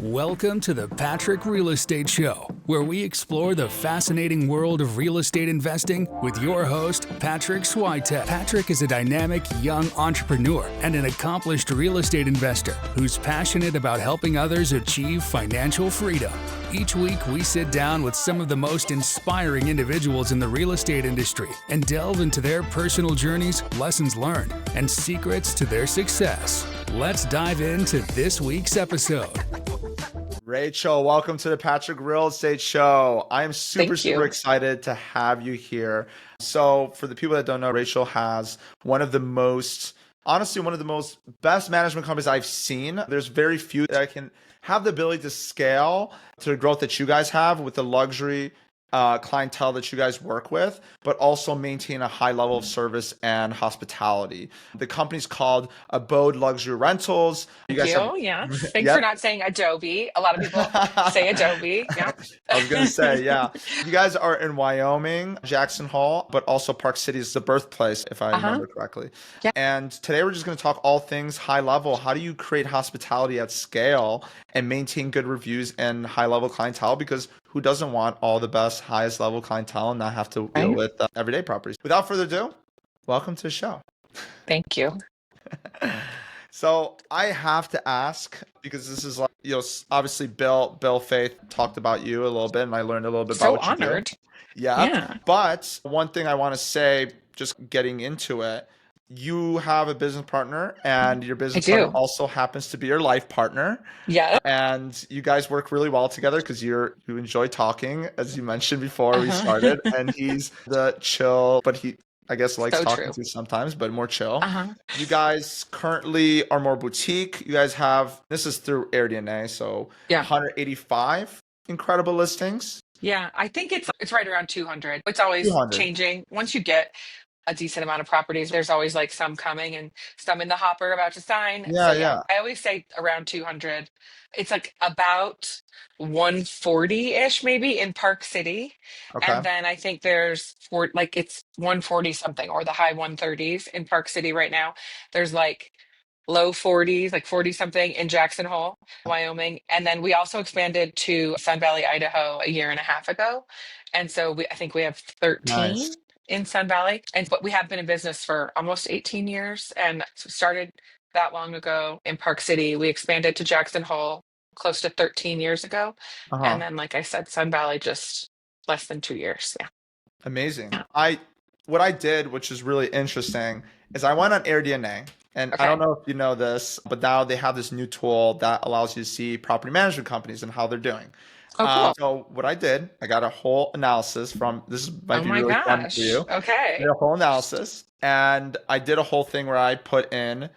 Welcome to the Patrick Real Estate Show, where we explore the fascinating world of real estate investing with your host, Patrick Switek. Patrick is a dynamic young entrepreneur and an accomplished real estate investor who's passionate about helping others achieve financial freedom. Each week, we sit down with some of the most inspiring individuals in the real estate industry and delve into their personal journeys, lessons learned, and secrets to their success. Let's dive into this week's episode. Rachel, welcome to the Patrick Real Estate Show. I am super excited to have you here. So for the people that don't know, Rachel has one of the most best management companies I've seen. There's very few that can have the ability to scale to the growth that you guys have with the luxury clientele that you guys work with, but also maintain a high level of service and hospitality. The company's called Abode Luxury Rentals. Thanks for not saying Adobe. A lot of people say Adobe. Yeah. I was going to say, yeah. You guys are in Wyoming, Jackson Hole, but also Park City is the birthplace, if I remember correctly. Yeah. And today we're just going to talk all things high level. How do you create hospitality at scale and maintain good reviews and high level clientele? Because who doesn't want all the best, highest level clientele and not have to deal with everyday properties? Without further ado, welcome to the show. Thank you. So I have to ask, because this is like, obviously Bill Faith talked about you a little bit and I learned a little bit about what honored. You do. Yeah. But one thing I want to say, just getting into it, you have a business partner and your business partner also happens to be your life partner. Yeah. And you guys work really well together because you enjoy talking, as you mentioned before we started. And he's the chill, but he, I guess, likes talking to you sometimes, but more chill. You guys currently are more boutique. You guys have, this is through AirDNA, so 185 incredible listings. Yeah, I think it's right around 200. It's always changing. Once you get a decent amount of properties, there's always like some coming and some in the hopper about to sign. I always say around 200. It's like about 140-ish maybe in Park City. Okay. And then I think it's 140 something or the high 130s in Park City right now. There's like low 40s, like 40 something in Jackson Hole, Wyoming. And then we also expanded to Sun Valley, Idaho a year and a half ago. And so I think we have 13 in Sun Valley. But we have been in business for almost 18 years and started that long ago in Park City. We expanded to Jackson Hole close to 13 years ago. And then, like I said, Sun Valley just less than 2 years. Yeah. Amazing. What I did, which is really interesting, is I went on AirDNA. And I don't know if you know this, but now they have this new tool that allows you to see property management companies and how they're doing. Oh, cool. So what I did, I got a whole analysis might be really fun for you. Okay. I did a whole analysis and I did a whole thing where I put in,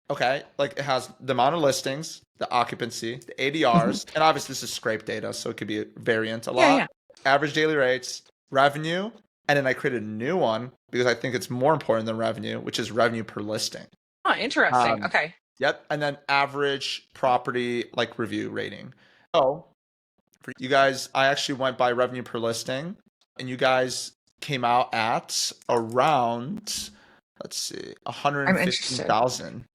it has the amount of listings, the occupancy, the ADRs, and obviously this is scrape data, so it could be a variant a lot. Average daily rates, revenue, and then I created a new one because I think it's more important than revenue, which is revenue per listing. Oh, interesting. Okay. Yep. And then average property review rating. So for you guys, I actually went by revenue per listing and you guys came out at around, 150,000.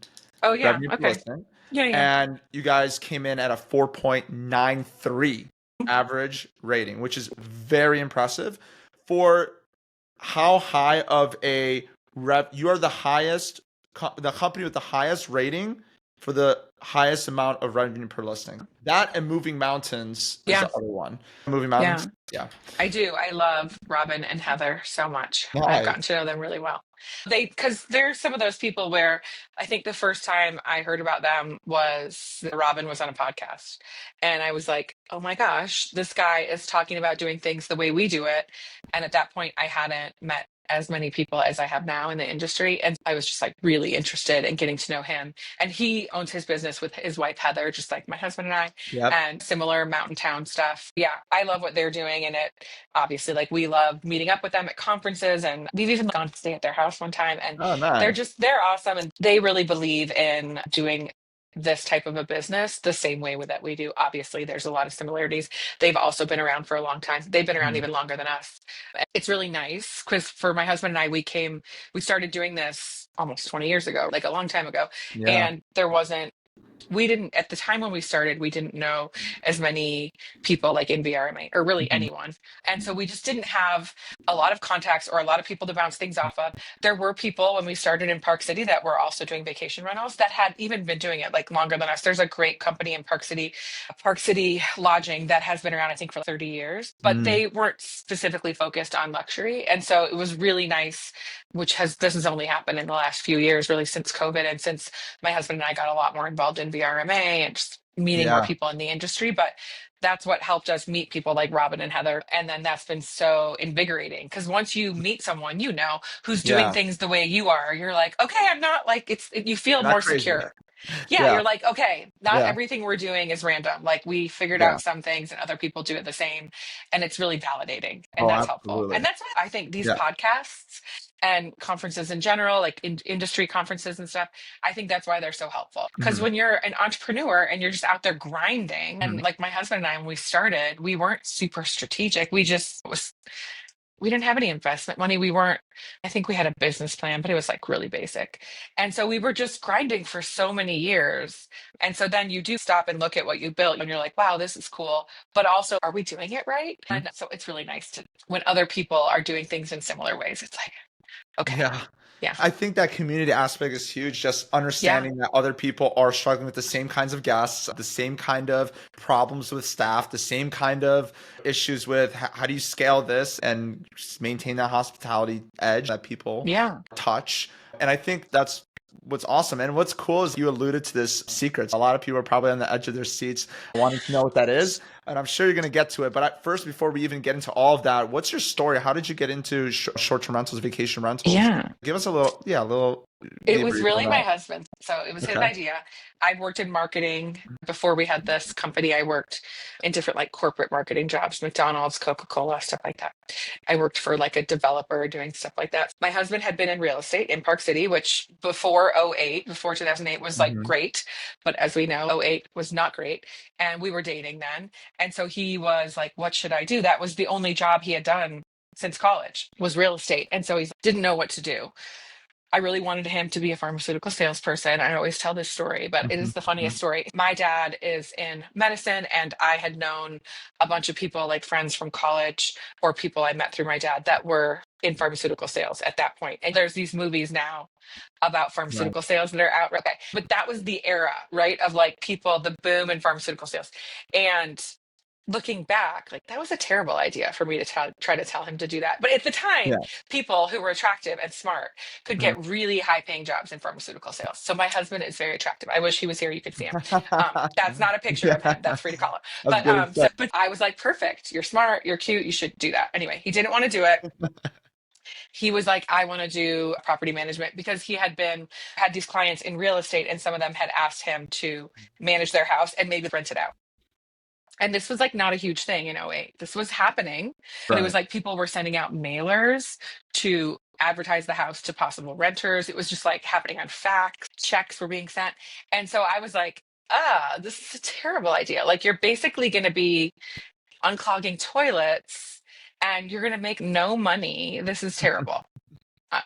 Oh, yeah. Revenue per listing. Yeah. And you guys came in at a 4.93 average rating, which is very impressive for how high of a you are the company with the highest rating for the highest amount of revenue per listing. That and Moving Mountains is the other one. Moving Mountains. Yeah. I do. I love Robin and Heather so much. Nice. I've gotten to know them really well. Because they're some of those people where I think the first time I heard about them was Robin was on a podcast. And I was like, oh my gosh, this guy is talking about doing things the way we do it. And at that point, I hadn't met as many people as I have now in the industry. And I was just really really in getting to know him. And he owns his business with his wife, Heather, just like my husband and I, and similar mountain town stuff. Yeah, I love what they're doing. And it obviously, we love meeting up with them at conferences. And we've even gone to stay at their house one time. And they're awesome. And they really believe in doing this type of a business the same way that we do. Obviously, there's a lot of similarities. They've also been around for a long time. They've been around even longer than us. It's really nice because for my husband and I, we started doing this almost 20 years ago, like a long time ago. And there wasn't we didn't, at the time when we started, we didn't know as many people like in VRMA or really Mhm. anyone. And so we just didn't have a lot of contacts or a lot of people to bounce things off of. There were people when we started in Park City that were also doing vacation rentals that had even been doing it like longer than us. There's a great company in Park City Lodging, that has been around, I think, for 30 years, but Mm. they weren't specifically focused on luxury. And so it was really nice, this has only happened in the last few years, really since COVID and since my husband and I got a lot more involved in VRMA and just meeting more Yeah. people in the industry. But that's what helped us meet people like Robin and Heather. And then that's been so invigorating because once you meet someone, who's doing Yeah. things the way you are, you're like, okay, I'm not like you feel Not more crazy. secure. Yeah, Yeah. you're like, okay, not Yeah. everything we're doing is random. Like we figured Yeah. out some things and other people do it the same. And it's really validating and Oh, that's helpful. absolutely. And that's why I think these Yeah. podcasts and conferences in general, like industry conferences and stuff, I think that's why they're so helpful. Because Mhm. when you're an entrepreneur and you're just out there grinding, and Mhm. like my husband and I, when we started, we weren't super strategic. We didn't have any investment money. I think we had a business plan, but it was like really basic. And so we were just grinding for so many years. And so then you do stop and look at what you built and you're like, wow, this is cool. But also, are we doing it right? Mhm. And so it's really nice to, when other people are doing things in similar ways, it's like, okay, Yeah. yeah, I think that community aspect is huge. Just yeah, understanding that other people are struggling with the same kinds of guests, the same kind of problems with staff, the same kind of issues with how do you scale this and just maintain that hospitality edge that people yeah, touch. And I think that's what's awesome. And what's cool is you alluded to this secret. A lot of people are probably on the edge of their seats wanting to know what that is. And I'm sure you're going to get to it. But first, before we even get into all of that, what's your story? How did you get into short-term rentals, vacation rentals? yeah. Give us a little It was debrief on really my that. husband. So it was his Okay. idea. I worked in marketing before we had this company. I worked in different like corporate marketing jobs, McDonald's, Coca-Cola, stuff like that. I worked for like a developer doing stuff like that. My husband had been in real estate in Park City, which before 2008 was like Hmm. great. But as we know, '08 was not great. And we were dating then. And so he was like, what should I do? That was the only job he had done since college was real estate. And so he didn't know what to do. I really wanted him to be a pharmaceutical salesperson. I always tell this story, but it Hmm. is the funniest story. My dad is in medicine, and I had known a bunch of people, like friends from college or people I met through my dad, that were in pharmaceutical sales at that point. And there's these movies now about Right. pharmaceutical sales that are out. Okay. But that was the era, right? Of like the boom in pharmaceutical sales. And looking back, like that was a terrible idea for me to try to tell him to do that. But at the time, Yeah. people who were attractive and smart could Mhm. get really high paying jobs in pharmaceutical sales. So my husband is very attractive. I wish he was here. You could see him. That's not a picture of him. Yeah. That's free to call him. I was gonna But I was like, perfect. You're smart. You're cute. You should do that. Anyway, he didn't want to do it. He was like, I want to do property management because he had these clients in real estate and some of them had asked him to manage their house and maybe rent it out. And this was like not a huge thing in '08. This was happening, but it was Right. like people were sending out mailers to advertise the house to possible renters. It was just like happening on fax, checks were being sent. And so I was like, this is a terrible idea. Like you're basically going to be unclogging toilets and you're going to make no money. This is terrible.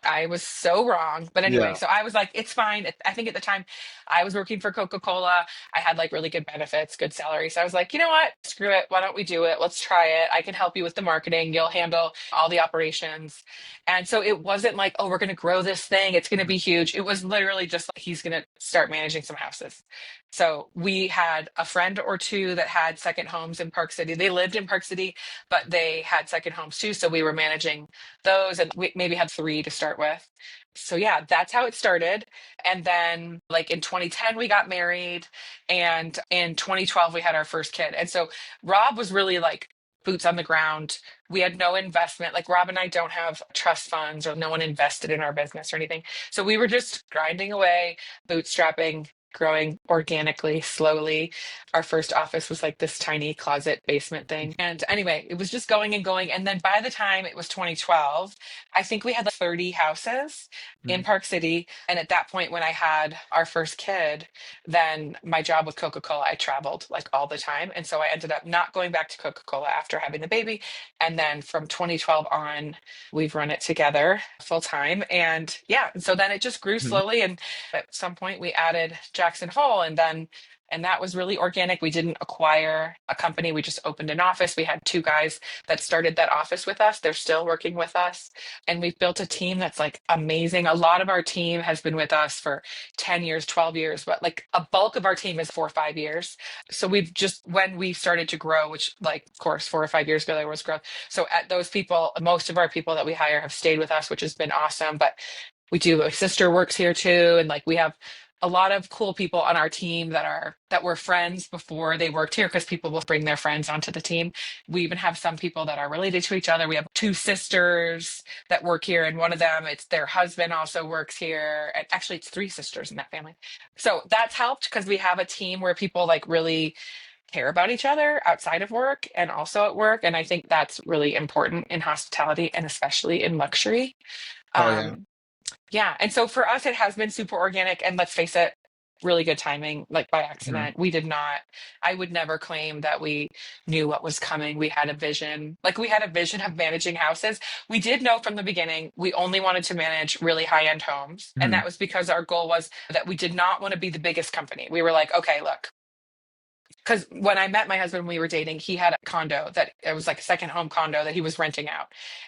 I was so wrong. But anyway, Yeah. so I was like, it's fine. I think at the time I was working for Coca-Cola. I had like really good benefits, good salary. So I was like, you know what? Screw it. Why don't we do it? Let's try it. I can help you with the marketing. You'll handle all the operations. And so it wasn't like, oh, we're going to grow this thing. It's going to be huge. It was literally just like, he's going to start managing some houses. So we had a friend or two that had second homes in Park City. They lived in Park City, but they had second homes too. So we were managing those and we maybe had three to start with. So yeah, that's how it started. And then like in 2010 we got married and in 2012 we had our first kid. And so Rob was really like boots on the ground. We had no investment. Like Rob and I don't have trust funds or no one invested in our business or anything. So we were just grinding away, bootstrapping, growing organically, slowly. Our first office was like this tiny closet basement thing. And anyway, it was just going and going. And then by the time it was 2012, I think we had like 30 houses in Mhm. Park City. And at that point, when I had our first kid, then my job with Coca-Cola, I traveled like all the time. And so I ended up not going back to Coca-Cola after having the baby. And then from 2012 on, we've run it together full time. And yeah, and so then it just grew Mhm. slowly. And at some point, we added Jack Jackson Hole, and that was really organic. We didn't acquire a company. We just opened an office. We had two guys that started that office with us. They're still working with us. And we've built a team that's like amazing. A lot of our team has been with us for 10 years, 12 years, but like a bulk of our team is 4 or 5 years. So we've just, when we started to grow, which like, of course, 4 or 5 years ago, there was growth. So at those people, most of our people that we hire have stayed with us, which has been awesome. But we do, my sister works here too. And like, we have a lot of cool people on our team that were friends before they worked here, because people will bring their friends onto the team. We even have some people that are related to each other. We have two sisters that work here, and one of them, it's their husband also works here. And actually, it's three sisters in that family. So that's helped because we have a team where people like really care about each other outside of work and also at work. And I think that's really important in hospitality and especially in luxury. Oh yeah. Yeah. And so for us, it has been super organic, and let's face it, really good timing, like by accident. We did not, I would never claim that we knew what was coming. We had a vision, like we had a vision of managing houses. We did know from the beginning, we only wanted to manage really high end homes. And that was because our goal was that we did not want to be the biggest company. We were like, okay, look, because when I met my husband, when we were dating, he had a condo that it was like a second home condo that he was renting out.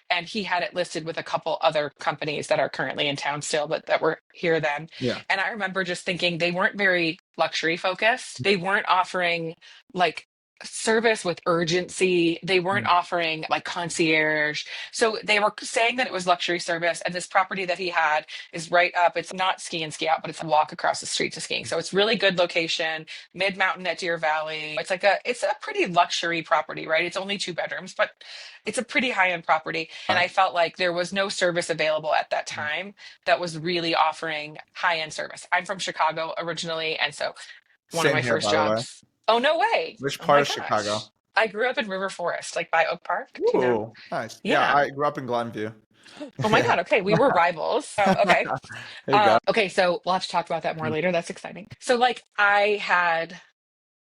And he had it listed with a couple other companies that are currently in town still, but that were here then. Yeah. And I remember just thinking they weren't very luxury focused. They weren't offering like service with urgency. They weren't offering like concierge. So they were saying that it was luxury service. And this property that he had is right up. It's not ski in, ski out, but it's a walk across the street to skiing. So it's really good location, mid mountain at Deer Valley. It's a pretty luxury property, right? It's only 2 bedrooms, but it's a pretty high end property. And I felt like there was no service available at that time that was really offering high end service. I'm from Chicago originally. And so one of my first jobs. Oh, no way. Which part of Chicago? I grew up in River Forest, like by Oak Park. Ooh, you know? Nice. Yeah, I grew up in Glenview. Oh my God. Okay. We were rivals. So, okay. Okay. So we'll have to talk about that more later. That's exciting. So like I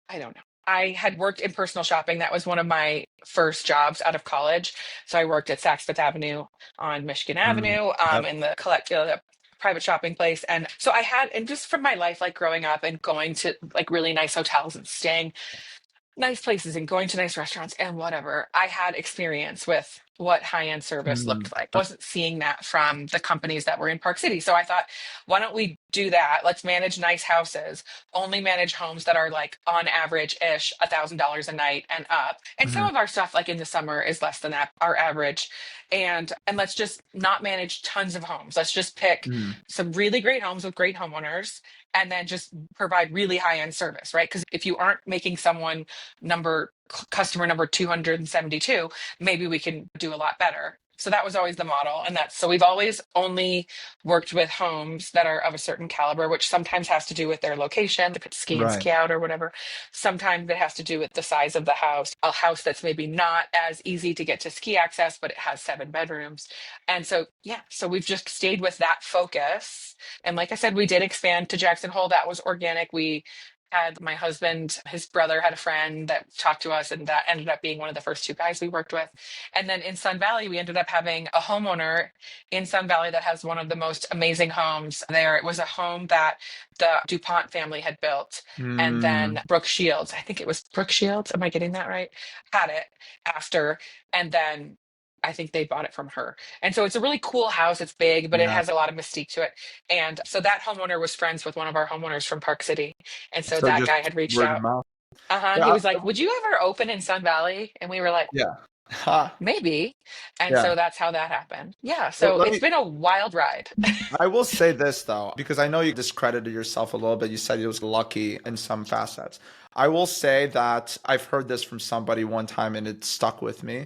don't know. I had worked in personal shopping. That was one of my first jobs out of college. So I worked at Saks Fifth Avenue on Michigan Avenue in the private shopping place. And so and just from my life, like growing up and going to like really nice hotels and staying nice places and going to nice restaurants and whatever, I had experience with what high-end service looked like. I wasn't seeing that from the companies that were in Park City. So I thought, why don't we do that? Let's manage nice houses, only manage homes that are like on average-ish $1,000 a night and up. And some of our stuff like in the summer is less than that, our average. And let's just not manage tons of homes. Let's just pick some really great homes with great homeowners and then just provide really high-end service, right? Because if you aren't making someone customer number 272, maybe we can do a lot better. So that was always the model. And so we've always only worked with homes that are of a certain caliber, which sometimes has to do with their location, if it's ski in, ski out or whatever. Sometimes it has to do with the size of the house, a house that's maybe not as easy to get to ski access, but it has 7 bedrooms. And so, so we've just stayed with that focus. And like I said, we did expand to Jackson Hole. That was organic. We had my husband, his brother had a friend that talked to us, and that ended up being one of the first 2 guys we worked with. And then in Sun Valley, we ended up having a homeowner in Sun Valley that has one of the most amazing homes there. It was a home that the DuPont family had built. And then Brooke Shields, I think it was Brooke Shields, am I getting that right? Had it after. And then I think they bought it from her. And so it's a really cool house. It's big, but it has a lot of mystique to it. And so that homeowner was friends with one of our homeowners from Park City. And so that guy had reached out. He was like, would you ever open in Sun Valley? And we were like, maybe. And so that's how that happened. Yeah. So it's been a wild ride. I will say this though, because I know you discredited yourself a little bit. You said it was lucky in some facets. I will say that I've heard this from somebody one time and it stuck with me.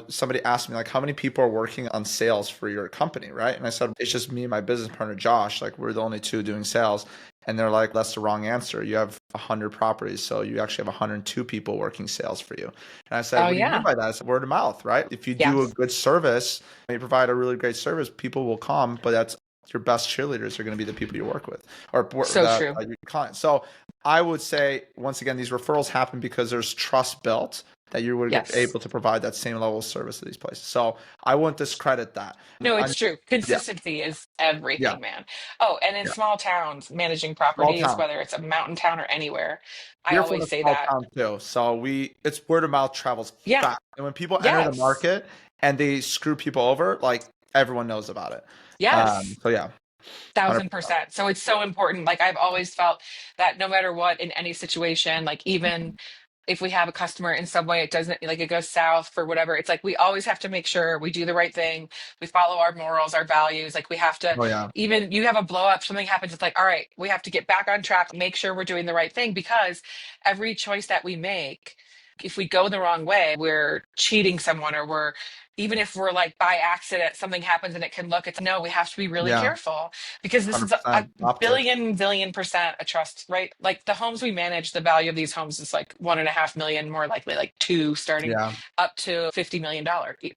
Somebody asked me like, how many people are working on sales for your company, right? And I said, it's just me and my business partner, Josh. Like we're the only 2 doing sales. And they're like, that's the wrong answer. You have 100 properties. So you actually have 102 people working sales for you. And I said, what do you mean by that? I said, word of mouth, right? If you do a good service, and you provide a really great service, people will come, but that's your best cheerleaders are going to be the people you work with or your clients. So I would say, once again, these referrals happen because there's trust built. that you would get Yes. able to provide that same level of service to these places. So I won't discredit that. No, I, it's true. yeah, Consistency is yeah, everything, man. Oh, and in yeah. small towns, managing Small properties, town. whether it's a mountain town or anywhere, I We're from a always say small that. town too, so it's word of mouth travels Yeah. fast. And when people enter the Yes. market and they screw people over, like everyone knows about it. Yes. So yeah, 100%. 1000%. So it's so important. Like I've always felt that no matter what, in any situation, like even if we have a customer in some way, it doesn't like it goes south for whatever. It's like we always have to make sure we do the right thing. We follow our morals, our values. Like we have to, Oh yeah, even you have a blow up, something happens. It's like, all right, we have to get back on track, make sure we're doing the right thing because every choice that we make, if we go the wrong way, we're cheating someone or we're even if we're like by accident something happens and it can look it's no we have to be really yeah, careful because this is a 100% optics. billion percent a trust, right? Like the homes we manage, the value of these homes is like 1.5 million, more likely like two, starting Yeah, up to $50 million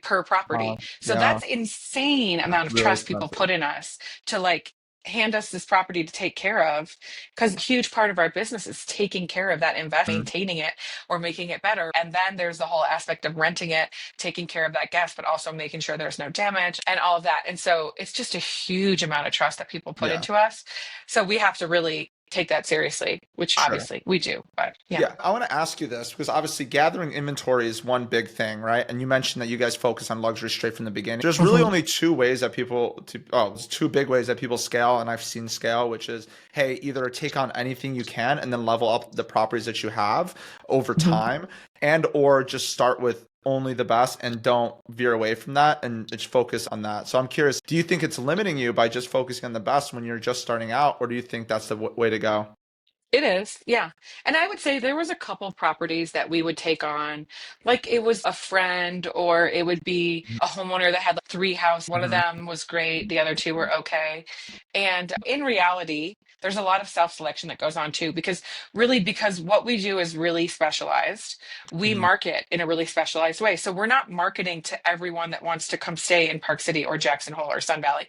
per property. So yeah, that's insane amount of really trust people expensive. put in us to like hand us this property to take care of because a huge part of our business is taking care of that investment, Mhm. maintaining it or making it better. And then there's the whole aspect of renting it, taking care of that guest, but also making sure there's no damage and all of that. And so it's just a huge amount of trust that people put Yeah, into us. So we have to really take that seriously, which sure. obviously we do. But yeah. Yeah, I want to ask you this because obviously gathering inventory is one big thing, right? And you mentioned that you guys focus on luxury straight from the beginning. There's really Mhm. only two ways that there's two big ways that people scale, and I've seen scale, which is, hey, either take on anything you can and then level up the properties that you have over Mhm. time, and or just start with only the best and don't veer away from that and just focus on that. So I'm curious, do you think it's limiting you by just focusing on the best when you're just starting out, or do you think that's the way to go? It is, yeah. And I would say there was a couple properties that we would take on, like it was a friend or it would be a homeowner that had like three houses. One of Mhm. them was great, the other two were okay. And in reality, there's a lot of self-selection that goes on too, because really, because what we do is really specialized, we Mhm. market in a really specialized way. So we're not marketing to everyone that wants to come stay in Park City or Jackson Hole or Sun Valley.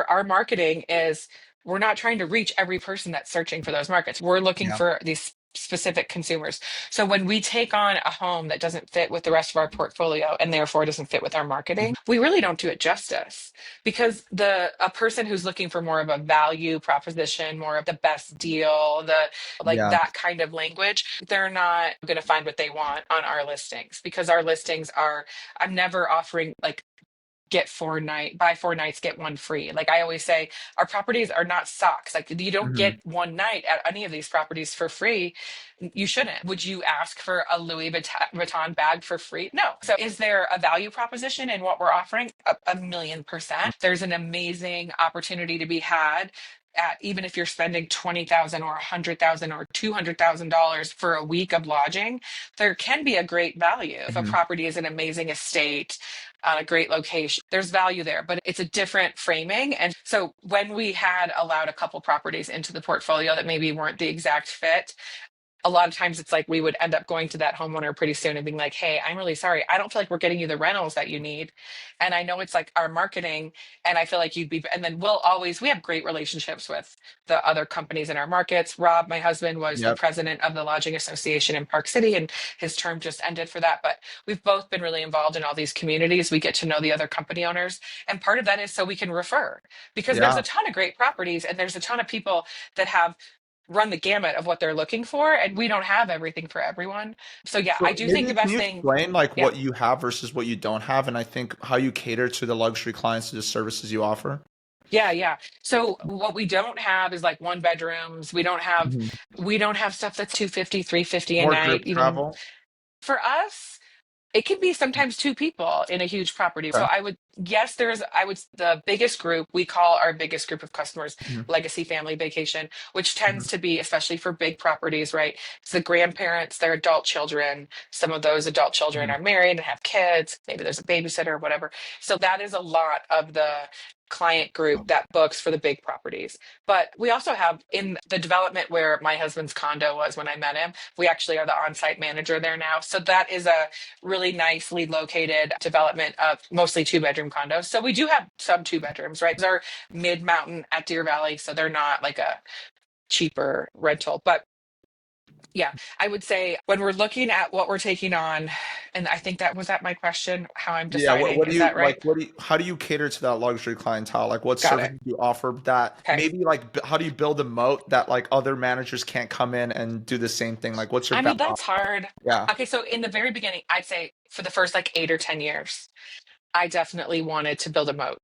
Our marketing is we're not trying to reach every person that's searching for those markets. We're looking Yeah. for these specific consumers. So when we take on a home that doesn't fit with the rest of our portfolio and therefore doesn't fit with our marketing, we really don't do it justice because the a person who's looking for more of a value proposition, more of the best deal, the like Yeah. that kind of language, they're not going to find what they want on our listings because our listings are I'm never offering like buy 4 nights get one free. Like I always say, our properties are not socks. Like you don't get Mhm. one night at any of these properties for free. You shouldn't. Would you ask for a Louis Vuitton bag for free? No. So is there a value proposition in what we're offering? A million percent. There's an amazing opportunity to be had at even if you're spending 20,000 or 100,000 or $200,000 for a week of lodging, there can be a great value. If a Mhm. property is an amazing estate on a great location, there's value there, but it's a different framing. And so when we had allowed a couple properties into the portfolio that maybe weren't the exact fit, a lot of times it's like we would end up going to that homeowner pretty soon and being like, hey, I'm really sorry. I don't feel like we're getting you the rentals that you need. And I know it's like our marketing, and I feel like and then we have great relationships with the other companies in our markets. Rob, my husband, was the Yep. president of the Lodging Association in Park City, and his term just ended for that. But we've both been really involved in all these communities. We get to know the other company owners. And part of that is so we can refer because there's Yeah. a ton of great properties and there's a ton of people that have run the gamut of what they're looking for, and we don't have everything for everyone. So yeah, I So do think maybe the can best you thing, explain like yeah, what you have versus what you don't have, and I think how you cater to the luxury clients to the services you offer? yeah. So what we don't have is like one bedrooms. Mhm. We don't have stuff that's 250, 350 a More night. group travel. For us, it can be sometimes two people in a huge property. So Okay. the biggest group, we call our biggest group of customers Mhm. Legacy Family Vacation, which Mhm. tends to be, especially for big properties, right? It's the grandparents, their adult children. Some of those adult children Mhm. are married and have kids. Maybe there's a babysitter or whatever. So that is a lot of the client group that books for the big properties. But we also have in the development where my husband's condo was when I met him, we actually are the on-site manager there now. So that is a really nicely located development of mostly two-bedroom condos. So we do have some two bedrooms, right? Those are mid-mountain at Deer Valley, so they're not like a cheaper rental. But Yeah, I would say when we're looking at what we're taking on, and I think that was that my question, how I'm Yeah, deciding, what do is you that like? right? How do you cater to that luxury clientele? Like, what Got it. services do you offer that Okay. maybe like how do you build a moat that like other managers can't come in and do the same thing? Like, what's your I mean, background? that's hard. Yeah. Okay, so in the very beginning, I'd say for the first like 8 or 10 years, I definitely wanted to build a moat.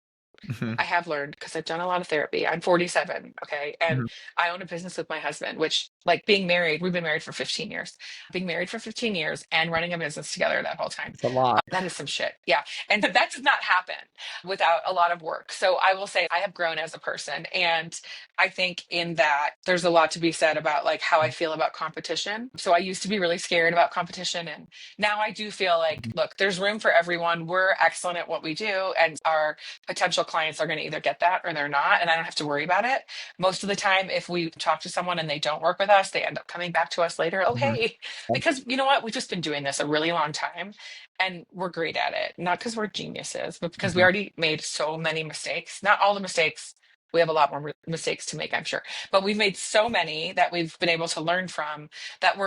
Hmm. I have learned because I've done a lot of therapy. I'm 47, okay? And Hmm. I own a business with my husband, which, like, being married, we've been married for 15 years. Being married for 15 years and running a business together that whole time. It's a lot. That is some shit. Yeah. And that does not happen without a lot of work. So I will say I have grown as a person. And I think in that there's a lot to be said about like how I feel about competition. So I used to be really scared about competition. And now I do feel like, look, there's room for everyone. We're excellent at what we do. And our potential clients are going to either get that or they're not. And I don't have to worry about it. Most of the time, if we talk to someone and they don't work with us, they end up coming back to us later. Oh, Hmm. hey, because you know what? We've just been doing this a really long time and we're great at it. Not because we're geniuses, but because we Hmm. already made so many mistakes. Not all the mistakes. We have a lot more mistakes to make, I'm sure, but we've made so many that we've been able to learn from that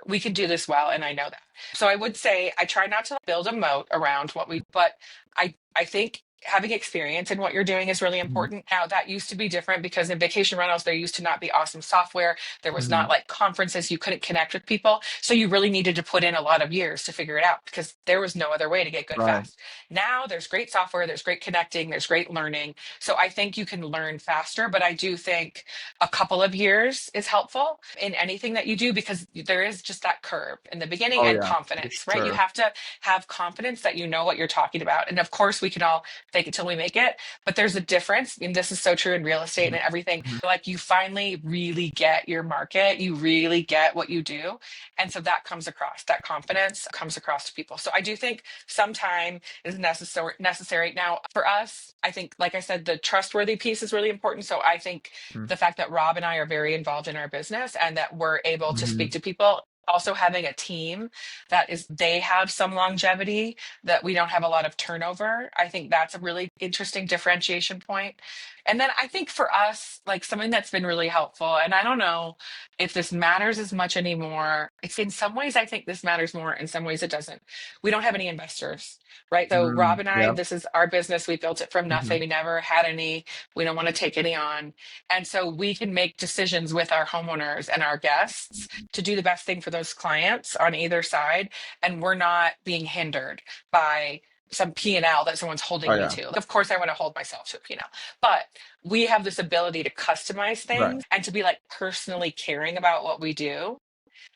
we can do this well, and I know that. So I would say I try not to build a moat around what we, but I think having experience in what you're doing is really Hmm. important. Now that used to be different because in vacation rentals there used to not be awesome software. There was Hmm. not like conferences, you couldn't connect with people. So you really needed to put in a lot of years to figure it out because there was no other way to get good Right. fast. Now there's great software, there's great connecting, there's great learning. So I think you can learn faster, but I do think a couple of years is helpful in anything that you do because there is just that curve in the beginning Oh and yeah, for confidence, right? You sure. have to have confidence that you know what you're talking about. And of course, we can all fake it till we make it, but there's a difference. And this is so true in real estate and everything. Hmm. Like you finally really get your market, you really get what you do. And so that comes across, that confidence comes across to people. So I do think some time is necessary. Now, for us, I think, like I said, the trustworthy piece is really important. So I think the fact that Rob and I are very involved in our business and that we're able to Hmm. speak to people, also having a team that is they have some longevity, that we don't have a lot of turnover, I think that's a really interesting differentiation point. And then I think for us, like something that's been really helpful, and I don't know if this matters as much anymore. It's in some ways I think this matters more, in some ways it doesn't. We don't have any investors, right? So Rob and I, Yep. this is our business. We built it from Hmm. nothing. We never had any. We don't want to take any on. And so we can make decisions with our homeowners and our guests to do the best thing for those clients on either side. And we're not being hindered by some P&L that someone's Oh holding me yeah. to. Of course, I want to hold myself to a P&L, but we have this ability to customize Right. things and to be like personally caring about what we do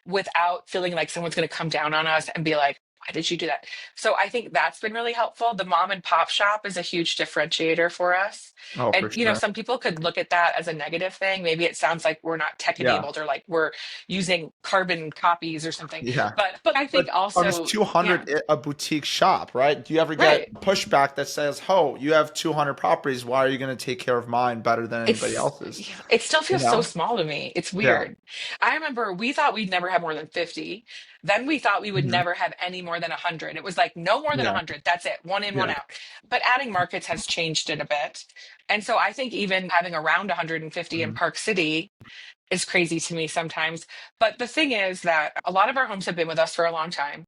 without feeling like someone's going to come down on us and be like, why did you do that? So I think that's been really helpful. The mom and pop shop is a huge differentiator for us. Oh, And, for you know, sure. some people could look at that as a negative thing. Maybe it sounds like we're not tech Yeah. enabled or like we're using carbon copies or something. Yeah. But I But think times also, yeah, 200 a boutique shop, right? Do you ever get right. pushback that says, "Oh, you have 200 properties. Why are you going to take care of mine better than anybody It's else's?" yeah, it still You feels so know? small to me. It's Yeah. weird. I remember we thought we'd never have more than 50. Then we thought we would Hmm. never have any more than 100. It was like no more than Yeah. 100. That's it. One in, one Yeah. out. But adding markets has changed it a bit. And so I think even having around 150 in Mhm. Park City is crazy to me sometimes. But the thing is that a lot of our homes have been with us for a long time.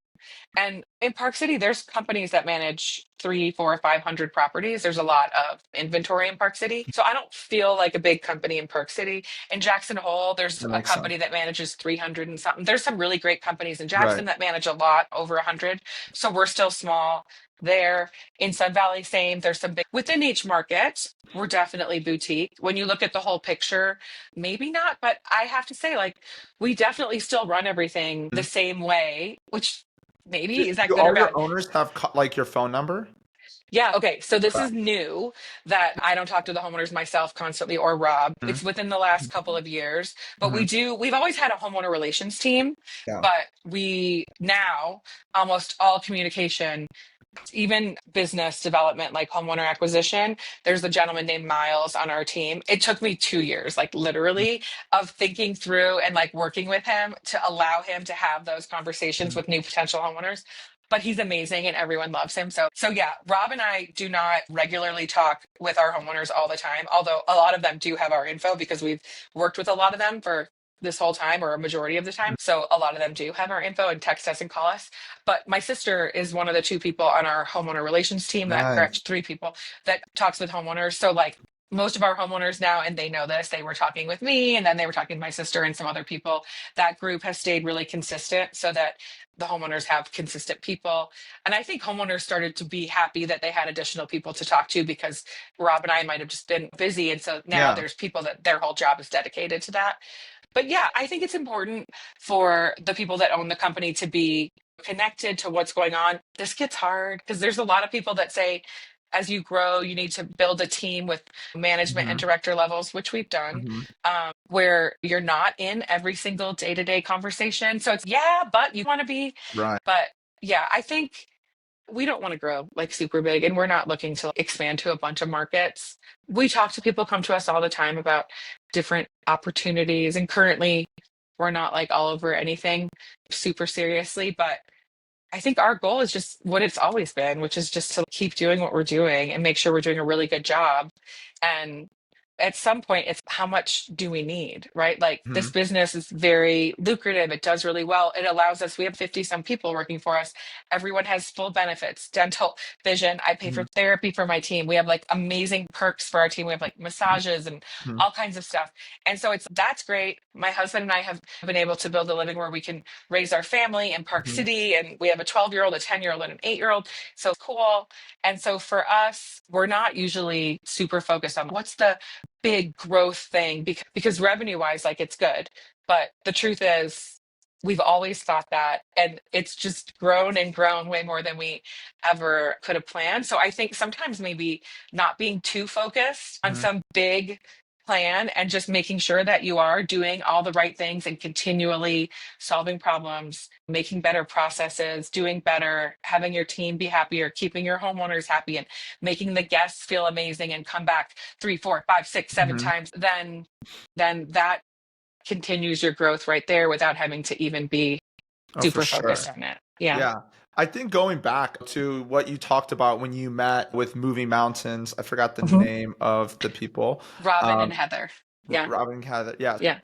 And in Park City, there's companies that manage three, four, 500 properties. There's a lot of inventory in Park City. So I don't feel like a big company in Park City. In Jackson Hole, there's That a makes sense. company that manages 300 and something. There's some really great companies in Right. Jackson that manage a lot, over 100. So we're still small there. In Sun Valley, same. There's some big within each market. We're definitely boutique. When you look at the whole picture, maybe not, but I have to say, like, we definitely still run everything the Mhm. same way, which Do, maybe is that do good or all your bad? owners have like your phone number? Yeah, okay. So this Okay. is new that I don't talk to the homeowners myself constantly or Rob. Mhm. It's within the last couple of years, but Mhm. we've always had a homeowner relations team, Yeah. but we now almost all communication, even business development, like homeowner acquisition. There's a gentleman named Miles on our team. It took me 2 years, like literally, of thinking through and like working with him to allow him to have those conversations Mhm. with new potential homeowners. But he's amazing and everyone loves him. So yeah, Rob and I do not regularly talk with our homeowners all the time, although a lot of them do have our info because we've worked with a lot of them for this whole time, or a majority of the time. So a lot of them do have our info and text us and call us. But my sister is one of the two people on our homeowner relations team that, or Nice. actually three people that talks with homeowners. So like most of our homeowners now, and they know this, they were talking with me and then they were talking to my sister and some other people. That group has stayed really consistent so that the homeowners have consistent people. And I think homeowners started to be happy that they had additional people to talk to, because Rob and I might have just been busy. And so now Yeah. there's people that their whole job is dedicated to that. But yeah, I think it's important for the people that own the company to be connected to what's going on. This gets hard because there's a lot of people that say, as you grow, you need to build a team with management and Hmm. director levels, which we've done, Hmm. where you're not in every single day-to-day conversation. So it's, yeah, but you want to be. Right. But yeah, I think we don't want to grow like super big, and we're not looking to expand to a bunch of markets. We talk to people, come to us all the time about different opportunities, and currently we're not like all over anything super seriously, but I think our goal is just what it's always been, which is just to keep doing what we're doing and make sure we're doing a really good job. And at some point, it's how much do we need, right? Like Hmm. this business is very lucrative. It does really well. It allows us, we have 50 some people working for us. Everyone has full benefits, dental, vision. I pay for Hmm. therapy for my team. We have like amazing perks for our team. We have like massages and Hmm. all kinds of stuff. And so that's great. My husband and I have been able to build a living where we can raise our family in Park Hmm. City. And we have a 12-year-old, a 10-year-old, and an 8-year-old. So cool. And so for us, we're not usually super focused on what's the big growth thing, because revenue wise, like it's good. But the truth is, we've always thought that, and it's just grown and grown way more than we ever could have planned. So I think sometimes maybe not being too focused on Hmm. some big plan and just making sure that you are doing all the right things and continually solving problems, making better processes, doing better, having your team be happier, keeping your homeowners happy, and making the guests feel amazing and come back 3, 4, 5, 6, 7 Hmm. times, then that continues your growth right there without having to even be Oh, for super focused sure. on it. Yeah. Yeah. I think going back to what you talked about when you met with Moving Mountains, I forgot the Mhm. name of the people. Robin and Um, Heather. Yeah. Robin had it. Yeah. Yeah.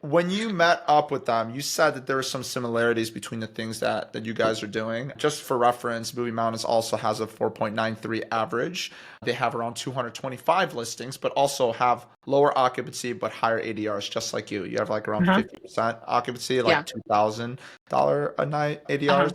When you met up with them, you said that there were some similarities between the things that you guys are doing. Just for reference, Movie Mountains also has a 4.93 average. They have around 225 listings, but also have lower occupancy but higher ADRs, just like you. You have like around Uh-huh. 50% occupancy, like Yeah. $2,000 a night ADRs.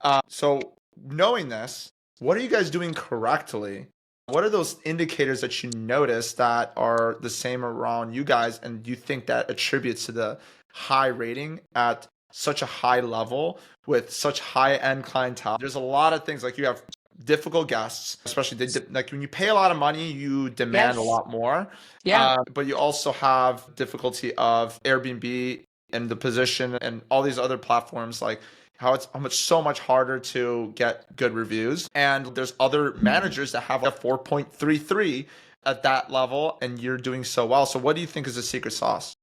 Uh-huh. So knowing this, what are you guys doing correctly? What are those indicators that you notice that are the same around you guys, and you think that attributes to the high rating at such a high level with such high end clientele? There's a lot of things like you have difficult guests, especially like when you pay a lot of money, you demand a Yes. lot more. Yeah. But you also have difficulty of Airbnb and the position and all these other platforms like how much so much harder to get good reviews. And there's other managers that have a 4.33 at that level, and you're doing so well. So what do you think is the secret sauce?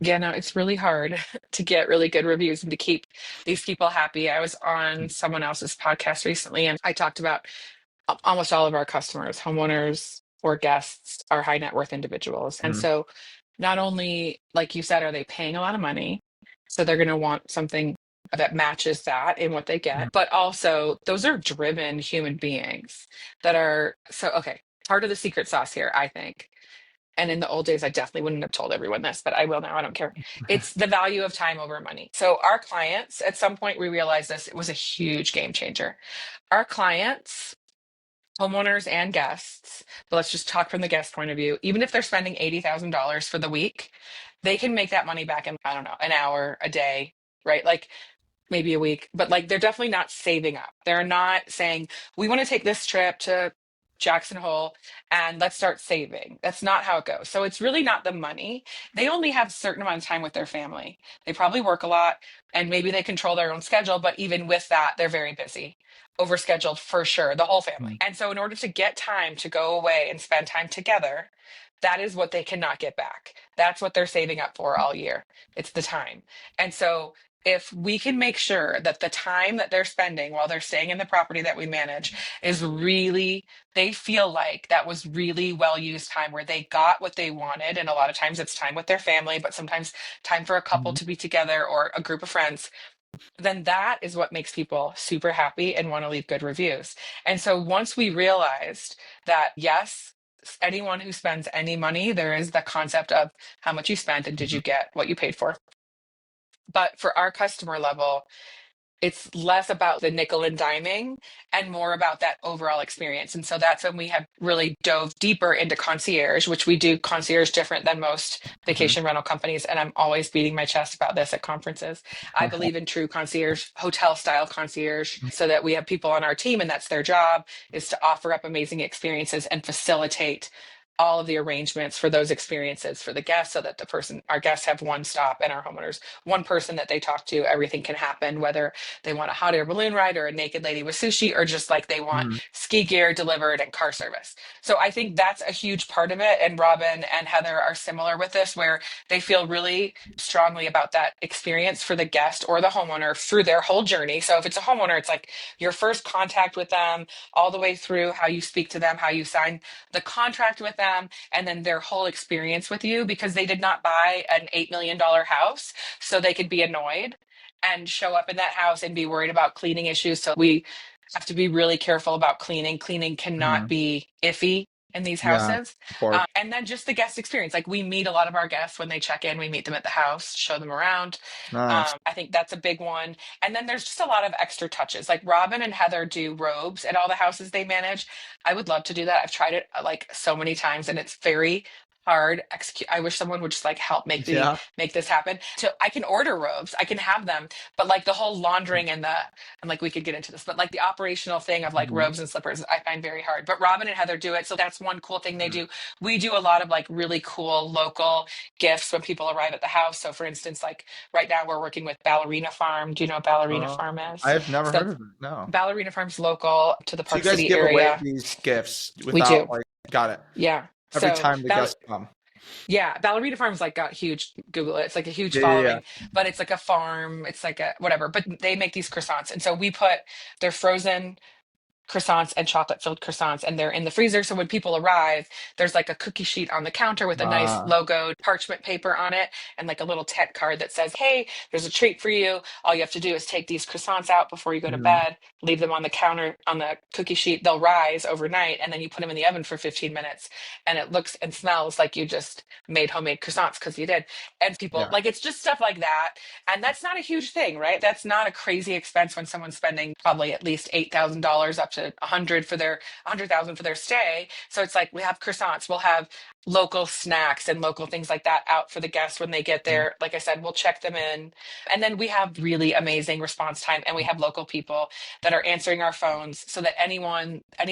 Yeah, no, it's really hard to get really good reviews and to keep these people happy. I was on someone else's podcast recently and I talked about almost all of our customers, homeowners or guests, are high net worth individuals. And Mhm. so not only, like you said, are they paying a lot of money, so they're going to want something that matches that in what they Mhm. get, but also those are driven human beings that are so okay. Part of the secret sauce here, I think, and in the old days, I definitely wouldn't have told everyone this, but I will now. I don't care. It's the value of time over money. So, our clients, at some point, we realized this, it was a huge game changer. Our clients, homeowners and guests, but let's just talk from the guest point of view, even if they're spending $80,000 for the week, they can make that money back in, I don't know, an hour, a day, right? Like maybe a week, but like they're definitely not saving up. They're not saying, we want to take this trip to Jackson Hole and let's start saving. That's not how it goes. So it's really not the money. They only have a certain amount of time with their family. They probably work a lot and maybe they control their own schedule, but even with that, they're very busy, overscheduled for sure, the whole family. Mhm. And so in order to get time to go away and spend time together, that is what they cannot get back. That's what they're saving up for all year. It's the time. And so if we can make sure that the time that they're spending while they're staying in the property that we manage is really, they feel like that was really well used time where they got what they wanted. And a lot of times it's time with their family, but sometimes time for a couple Mhm. to be together or a group of friends, then that is what makes people super happy and want to leave good reviews. And so once we realized that, yes, anyone who spends any money, there is the concept of how much you spent and did Mhm. you get what you paid for. But for our customer level, it's less about the nickel and diming and more about that overall experience. And so that's when we have really dove deeper into concierge, which we do concierge different than most Mhm. vacation rental companies. And I'm always beating my chest about this at conferences. I believe in true concierge, hotel style concierge, so that we have people on our team and that's their job, is to offer up amazing experiences and facilitate all of the arrangements for those experiences for the guests, so that our guests have one stop, and our homeowners one person that they talk to. Everything can happen, whether they want a hot air balloon ride or a naked lady with sushi, or just like they want Mhm. ski gear delivered and car service. So I think that's a huge part of it. And Robin and Heather are similar with this, where they feel really strongly about that experience for the guest or the homeowner through their whole journey. So if it's a homeowner, it's like your first contact with them, all the way through how you speak to them, how you sign the contract with them, and then their whole experience with you, because they did not buy an $8 million house so they could be annoyed and show up in that house and be worried about cleaning issues. So we have to be really careful about cleaning. Cleaning cannot Mhm. be iffy in these Yeah, houses. of course. And then just the guest experience. Like, we meet a lot of our guests when they check in, we meet them at the house, show them around. Nice. I think that's a big one. And then there's just a lot of extra touches. Like, Robin and Heather do robes at all the houses they manage. I would love to do that. I've tried it like so many times, and it's very hard execute. I wish someone would just like help Yeah. make this happen. So I can order robes, I can have them, but like the whole laundering and like we could get into this, but like the operational thing of like Mhm. robes and slippers, I find very hard. But Robin and Heather do it. So that's one cool thing they Mhm. do. We do a lot of like really cool local gifts when people arrive at the house. So for instance, like right now we're working with Ballerina Farm. Do you know what Ballerina Uh, Farm is? I've never So heard of it. No. Ballerina Farm's local to the So you Park guys City give away area. these gifts We without do. like, got it. Yeah. Every So time the guests come. yeah, Ballerina Farm's like got huge, Google it. It's like a huge Yeah, yeah, yeah. following, but it's like a farm. It's like a whatever, but they make these croissants. And so we put their frozen croissants and chocolate filled croissants, and they're in the freezer. So when people arrive, there's like a cookie sheet on the counter with a nice Uh, logoed parchment paper on it, and like a little tech card that says, hey, there's a treat for you. All you have to do is take these croissants out before you go to mhm. bed, leave them on the counter on the cookie sheet. They'll rise overnight, and then you put them in the oven for 15 minutes, and it looks and smells like you just made homemade croissants because you did. And people Yeah. like, it's just stuff like that. And that's not a huge thing, right? That's not a crazy expense when someone's spending probably at least $8,000 up to 100 for their 100,000 for their stay. So it's like we have croissants, we'll have local snacks and local things like that out for the guests when they get Mhm. there. Like I said, we'll check them in. And then we have really amazing response time, and we have local people that are answering our phones, so that any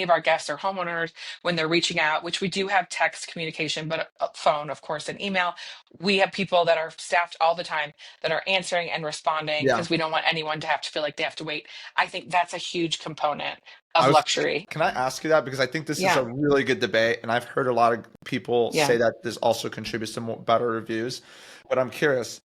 of our guests or homeowners, when they're reaching out, which we do have text communication, but phone, of course, and email, we have people that are staffed all the time that are answering and responding, Yeah. because we don't want anyone to have to feel like they have to wait. I think that's a huge component I of was, luxury. can I ask you that? Because I think this is a Yeah. really good debate, and I've heard a lot of people Yeah. say that this also contributes to more better reviews. But I'm curious,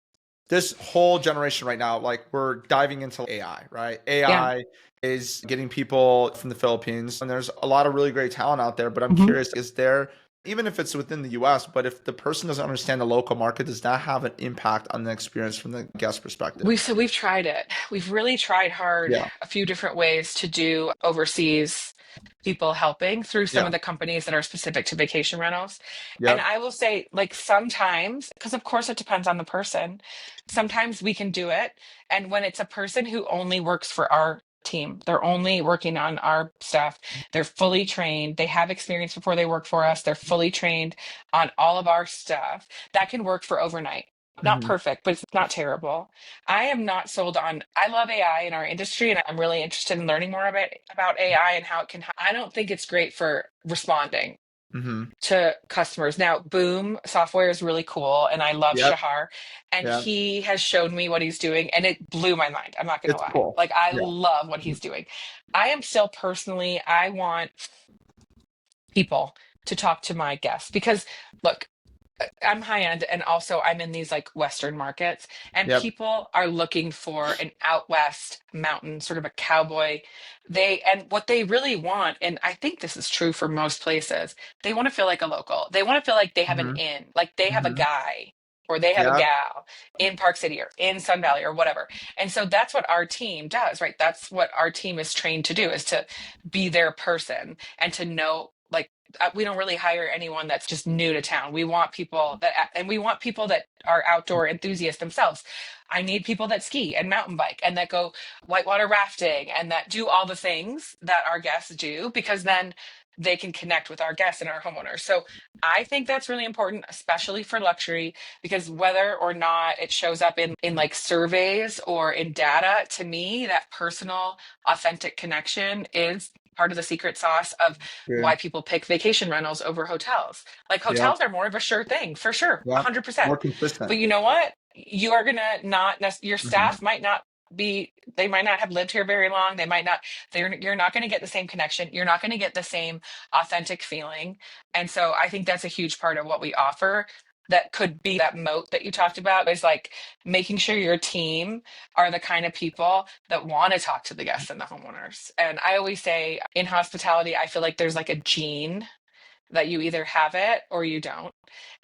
this whole generation right now, like we're diving into AI, right? Yeah. AI is getting people from the Philippines, and there's a lot of really great talent out there. But I'm Mhm. curious, is there, even if it's within the US, but if the person doesn't understand the local market, does that have an impact on the experience from the guest perspective? We've tried it. We've really tried hard Yeah. a few different ways to do overseas people helping through some Yeah. of the companies that are specific to vacation rentals. And Yep. I will say, like, sometimes, because of course it depends on the person, sometimes we can do it. And when it's a person who only works for our team, they're only working on our stuff, they're fully trained, they have experience before they work for us, they're fully trained on all of our stuff, that can work for overnight. Not Mhm. perfect, but it's not terrible. I am not sold on, I love AI in our industry, and I'm really interested in learning more about AI and how it can. I don't think it's great for responding Mhm. to customers. Now, Boom software is really cool, and I love Yep. Shahar, and Yeah. he has showed me what he's doing, and it blew my mind. I'm not going to It's lie. cool. Like, I Yeah. love what he's doing. I am still personally, I want people to talk to my guests because, look, I'm high end, and also I'm in these like Western markets, and Yep. people are looking for an out west mountain, sort of a cowboy. And what they really want, and I think this is true for most places, they want to feel like a local. They want to feel like they have an Hmm. in, like they have a Hmm. guy or they have a Yeah. gal in Park City or in Sun Valley or whatever. And so that's what our team does, right? That's what our team is trained to do, is to be their person and to know, like, we don't really hire anyone that's just new to town. We want people and we want people that are outdoor enthusiasts themselves. I need people that ski and mountain bike and that go whitewater rafting and that do all the things that our guests do, because then they can connect with our guests and our homeowners. So I think that's really important, especially for luxury, because whether or not it shows up in like surveys or in data, to me, that personal, authentic connection is part of the secret sauce of Good. why people pick vacation rentals over hotels. Like Yep. hotels are more of a sure thing, for sure, Yep. 100%. More consistent. But you know what? You are going to not, your Hmm. staff might not be, they might not have lived here very long. They might not, you're not going to get the same connection. You're not going to get the same authentic feeling. And so I think that's a huge part of what we offer. That could be that moat that you talked about, is like making sure your team are the kind of people that want to talk to the guests and the homeowners. And I always say in hospitality, I feel like there's like a gene that you either have it or you don't.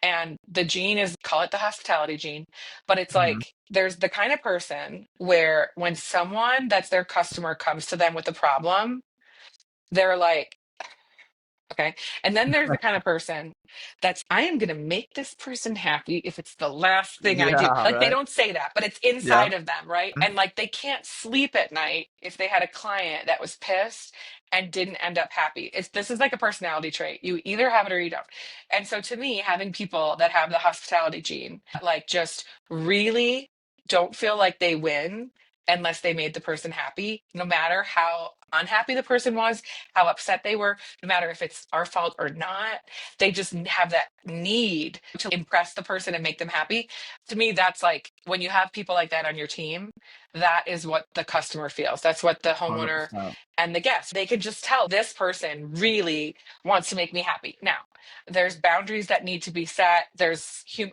And the gene is, call it the hospitality gene, but it's Hmm. like there's the kind of person where when someone that's their customer comes to them with a problem, they're like, okay. And then there's the kind of person that's, I am going to make this person happy if it's the last thing I do. Yeah. Like they Right. don't say that, but it's Yeah. inside of them, right? And like they can't sleep at night if they had a client that was pissed and didn't end up happy. This is like a personality trait. You either have it or you don't. And so to me, having people that have the hospitality gene, like just really don't feel like they win unless they made the person happy, no matter how unhappy the person was, how upset they were, no matter if it's our fault or not. They just have that need to impress the person and make them happy. To me, that's like when you have people like that on your team, that is what the customer feels. That's what the homeowner 100%. and the guest, they can just tell this person really wants to make me happy. Now, there's boundaries that need to be set.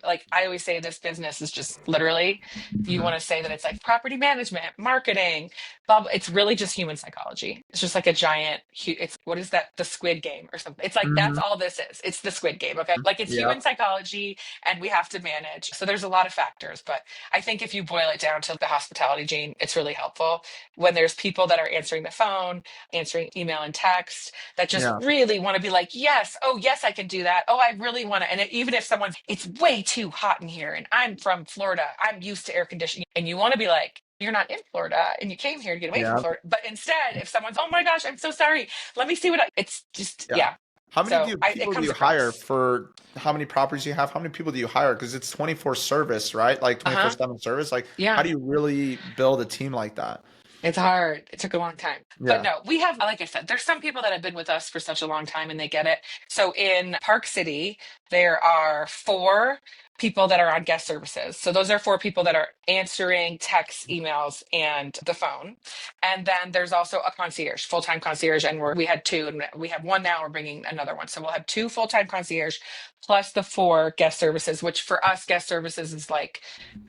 Like I always say, this business is just literally, if you Hmm. want to say that it's like property management, marketing, blah, blah, it's really just human psychology. It's just like a giant, it's, what is that? The Squid Game or something. It's like, that's Hmm. all this is. It's the Squid Game. Okay. Like it's Yeah. human psychology and we have to manage. So there's a lot of factors, but I think if you boil it down to the hospitality gene, it's really helpful when there's people that are answering the phone, answering email and text, that just Yeah. really want to be like, yes, oh, yes, I can do that. Oh, I really want to. And even if someone's, it's way too hot in here and I'm from Florida, I'm used to air conditioning. And you want to be like, you're not in Florida and you came here to get away from Yeah. Florida. But instead, if someone's, oh my gosh, I'm so sorry. Let me see it's just, Yeah. yeah. How many So it people do comes you hire across. for how many properties you have? How many people do you hire? Because it's 24 service, right? Like Uh huh. 24/7 service. Like, how Yeah. do you really build a team like that? It's hard. It took a long time. But Yeah. no, we have, like I said, there's some people that have been with us for such a long time and they get it. So in Park City, there are four people that are on guest services. So those are four people that are answering texts, emails, and the phone. And then there's also a concierge, full-time concierge. And we had two, and we have one now. We're bringing another one. So we'll have two full-time concierge plus the four guest services, which for us, guest services is like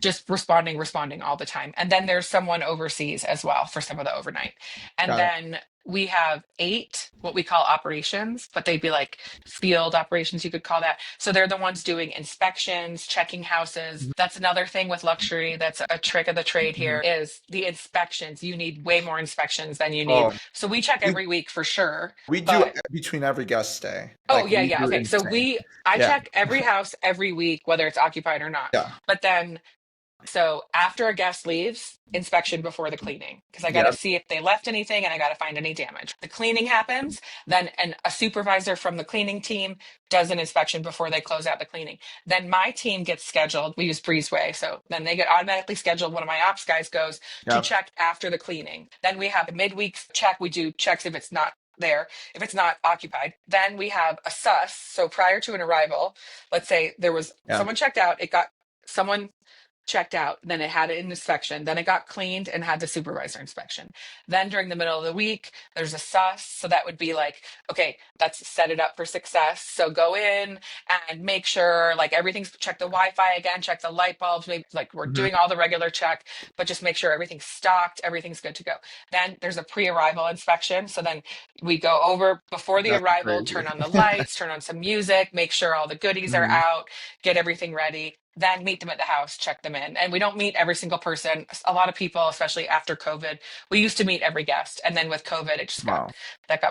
just responding all the time. And then there's someone overseas as well for some of the overnight. And Got it. then we have eight what we call operations, but they'd be like field operations, you could call that. So they're the ones doing inspections, checking houses. Mhm. That's another thing with luxury. That's a trick of the trade Mhm. here, is the inspections. You need way more inspections than you need. Oh, So we check we every week for sure. we do But between every guest stay. oh Like yeah, we yeah. do Okay. So insane. I Yeah. check every house every week, whether it's occupied or not. Yeah. But then so after a guest leaves, inspection before the cleaning, because I got to Yep. see if they left anything and I got to find any damage. The cleaning happens, then a supervisor from the cleaning team does an inspection before they close out the cleaning. Then my team gets scheduled. We use Breezeway. So then they get automatically scheduled. One of my ops guys goes to Yep. check after the cleaning. Then we have a midweek check. We do checks if it's not there, if it's not occupied. Then we have a sus. So prior to an arrival, let's say there was Yeah. someone checked out, it got someone checked out. Then it had an inspection. Then it got cleaned and had the supervisor inspection. Then during the middle of the week, there's a sus. So that would be like, okay, that's set it up for success. So go in and make sure like everything's, check the Wi-Fi again, check the light bulbs, maybe like we're doing all the regular check, but just make sure everything's stocked, everything's good to go. Then there's a pre-arrival inspection. So then we go over before the arrival, turn on the lights, turn on some music, make sure all the goodies are out, get everything ready. Then meet them at the house, check them in. And we don't meet every single person. A lot of people, especially after COVID, we used to meet every guest. And then with COVID, it just got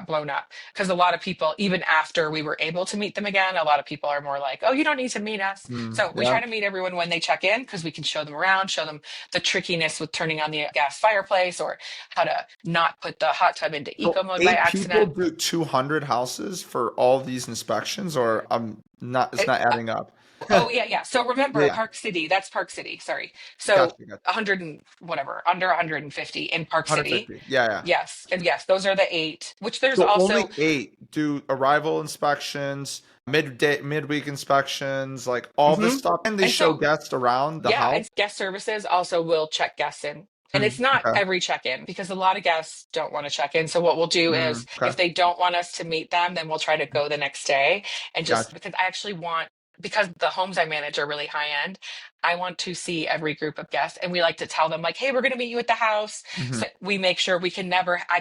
blown up. Because a lot of people, even after we were able to meet them again, a lot of people are more like, oh, you don't need to meet us. So we try to meet everyone when they check in because we can show them around, show them the trickiness with turning on the gas fireplace or how to not put the hot tub into eco mode by accident. People do 200 houses for all these inspections, or it's not adding up. Oh yeah. So remember Park City, that's Park City. Sorry. So Gotcha. 100 and whatever, under 150 in Park City. Yeah. Yes. And yes, those are the 8, which there's so also only 8 do arrival inspections, midweek inspections, like all this stuff. And they show guests around the house. And guest services also will check guests in. And it's not every check-in because a lot of guests don't want to check in. So what we'll do is if they don't want us to meet them, then we'll try to go the next day. And just because I actually want, because the homes I manage are really high end, I want to see every group of guests. And we like to tell them like, hey, we're going to meet you at the house. So we make sure I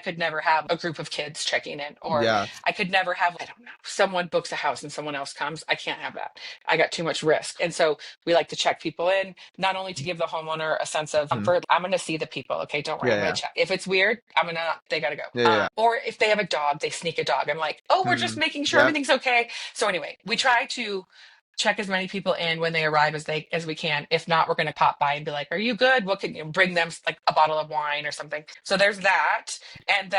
could never have a group of kids checking in, or I could never have, I don't know, someone books a house and someone else comes. I can't have that. I got too much risk. And so we like to check people in, not only to give the homeowner a sense of comfort. I'm going to see the people. Okay. Don't worry. I'm going to check. If it's weird, they got to go. Or if they have a dog, they sneak a dog. I'm like, oh, we're just making sure everything's okay. So anyway, we try to check as many people in when they arrive as we can. If not, we're going to pop by and be like, are you good? What can you bring them, like a bottle of wine or something? So there's that. And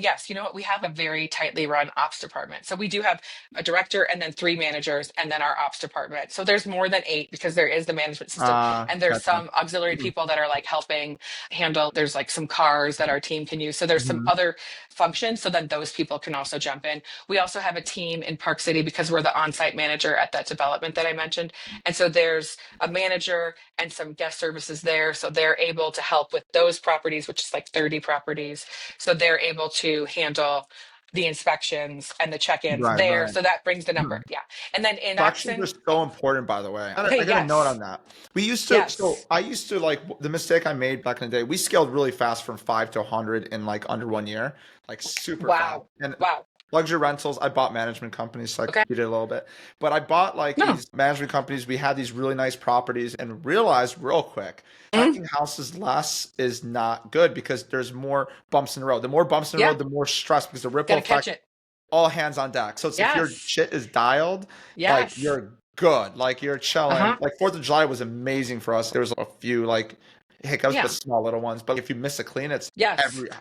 yes, you know what? We have a very tightly run ops department. So we do have a director and then 3 managers and then our ops department. So there's more than 8 because there is the management system and there's some auxiliary people that are like helping handle. There's like some cars that our team can use. So there's some other functions. So then those people can also jump in. We also have a team in Park City because we're the on-site manager at that development that I mentioned. And so there's a manager and some guest services there. So they're able to help with those properties, which is like 30 properties. So they're able to handle the inspections and the check-ins there. So that brings the number. Yeah. And then inspections are so important, by the way. I got a note on that. We used to, so I used to, like, the mistake I made back in the day, we scaled really fast from 5 to 100 in like under 1 year, like super fast. And luxury rentals, I bought management companies, so I competed a little bit. But I bought these management companies. We had these really nice properties and realized real quick, hacking houses less is not good because there's more bumps in the road. The more bumps in the road, the more stress because the ripple effect, all hands on deck. So it's if your shit is dialed, like you're good, like you're chilling. Like 4th of July was amazing for us. There was a few like hiccups, but small little ones. But if you miss a clean, it's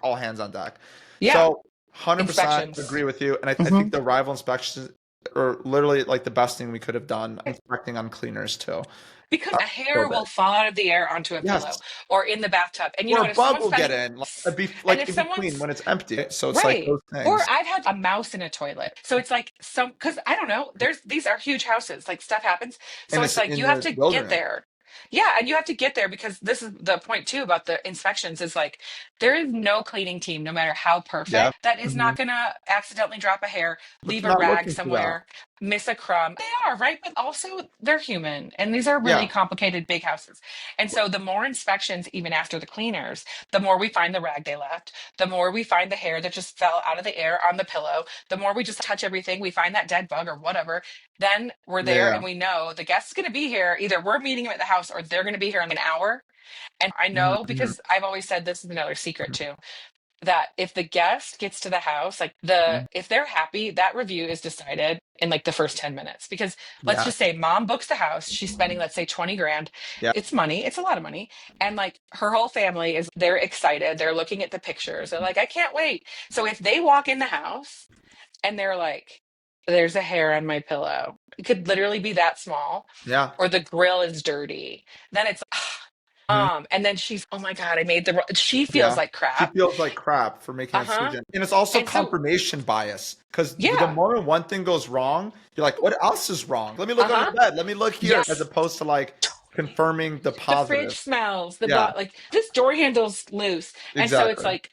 all hands on deck. So 100% agree with you. And I think the arrival inspections are literally like the best thing we could have done, inspecting on cleaners too. Because a hair will fall out of the air onto a pillow or in the bathtub. And you know, a bug will get in. It'd be like it'd be clean when it's empty. So it's like those things. Or I've had a mouse in a toilet. So it's like because I don't know, these are huge houses. Like stuff happens. So it's like you have to get there. Yeah, and you have to get there because this is the point too about the inspections is like there is no cleaning team, no matter how perfect, that is not going to accidentally drop a hair, leave a rag somewhere, miss a crumb. They are, right? But also they're human and these are really complicated big houses. And so the more inspections, even after the cleaners, the more we find the rag they left, the more we find the hair that just fell out of the air on the pillow, the more we just touch everything, we find that dead bug or whatever. Then we're there and we know the guest is going to be here. Either we're meeting him at the house or they're going to be here in an hour. And I know because I've always said this is another secret too, that if the guest gets to the house, like if they're happy, that review is decided in like the first 10 minutes. Because let's just say mom books the house, she's spending, let's say 20 grand. It's money. It's a lot of money. And like her whole family they're excited. They're looking at the pictures. They're like, I can't wait. So if they walk in the house and they're like, there's a hair on my pillow. It could literally be that small. Or the grill is dirty. Then it's, and then she's, oh my God, she feels like crap. She feels like crap for making a decision. And it's also confirmation bias. Because the moment one thing goes wrong, you're like, what else is wrong? Let me look on the bed. Let me look here. As opposed to like, confirming the The fridge positive. smells, the Yeah, blah, like this door handle's loose. And so it's exactly. like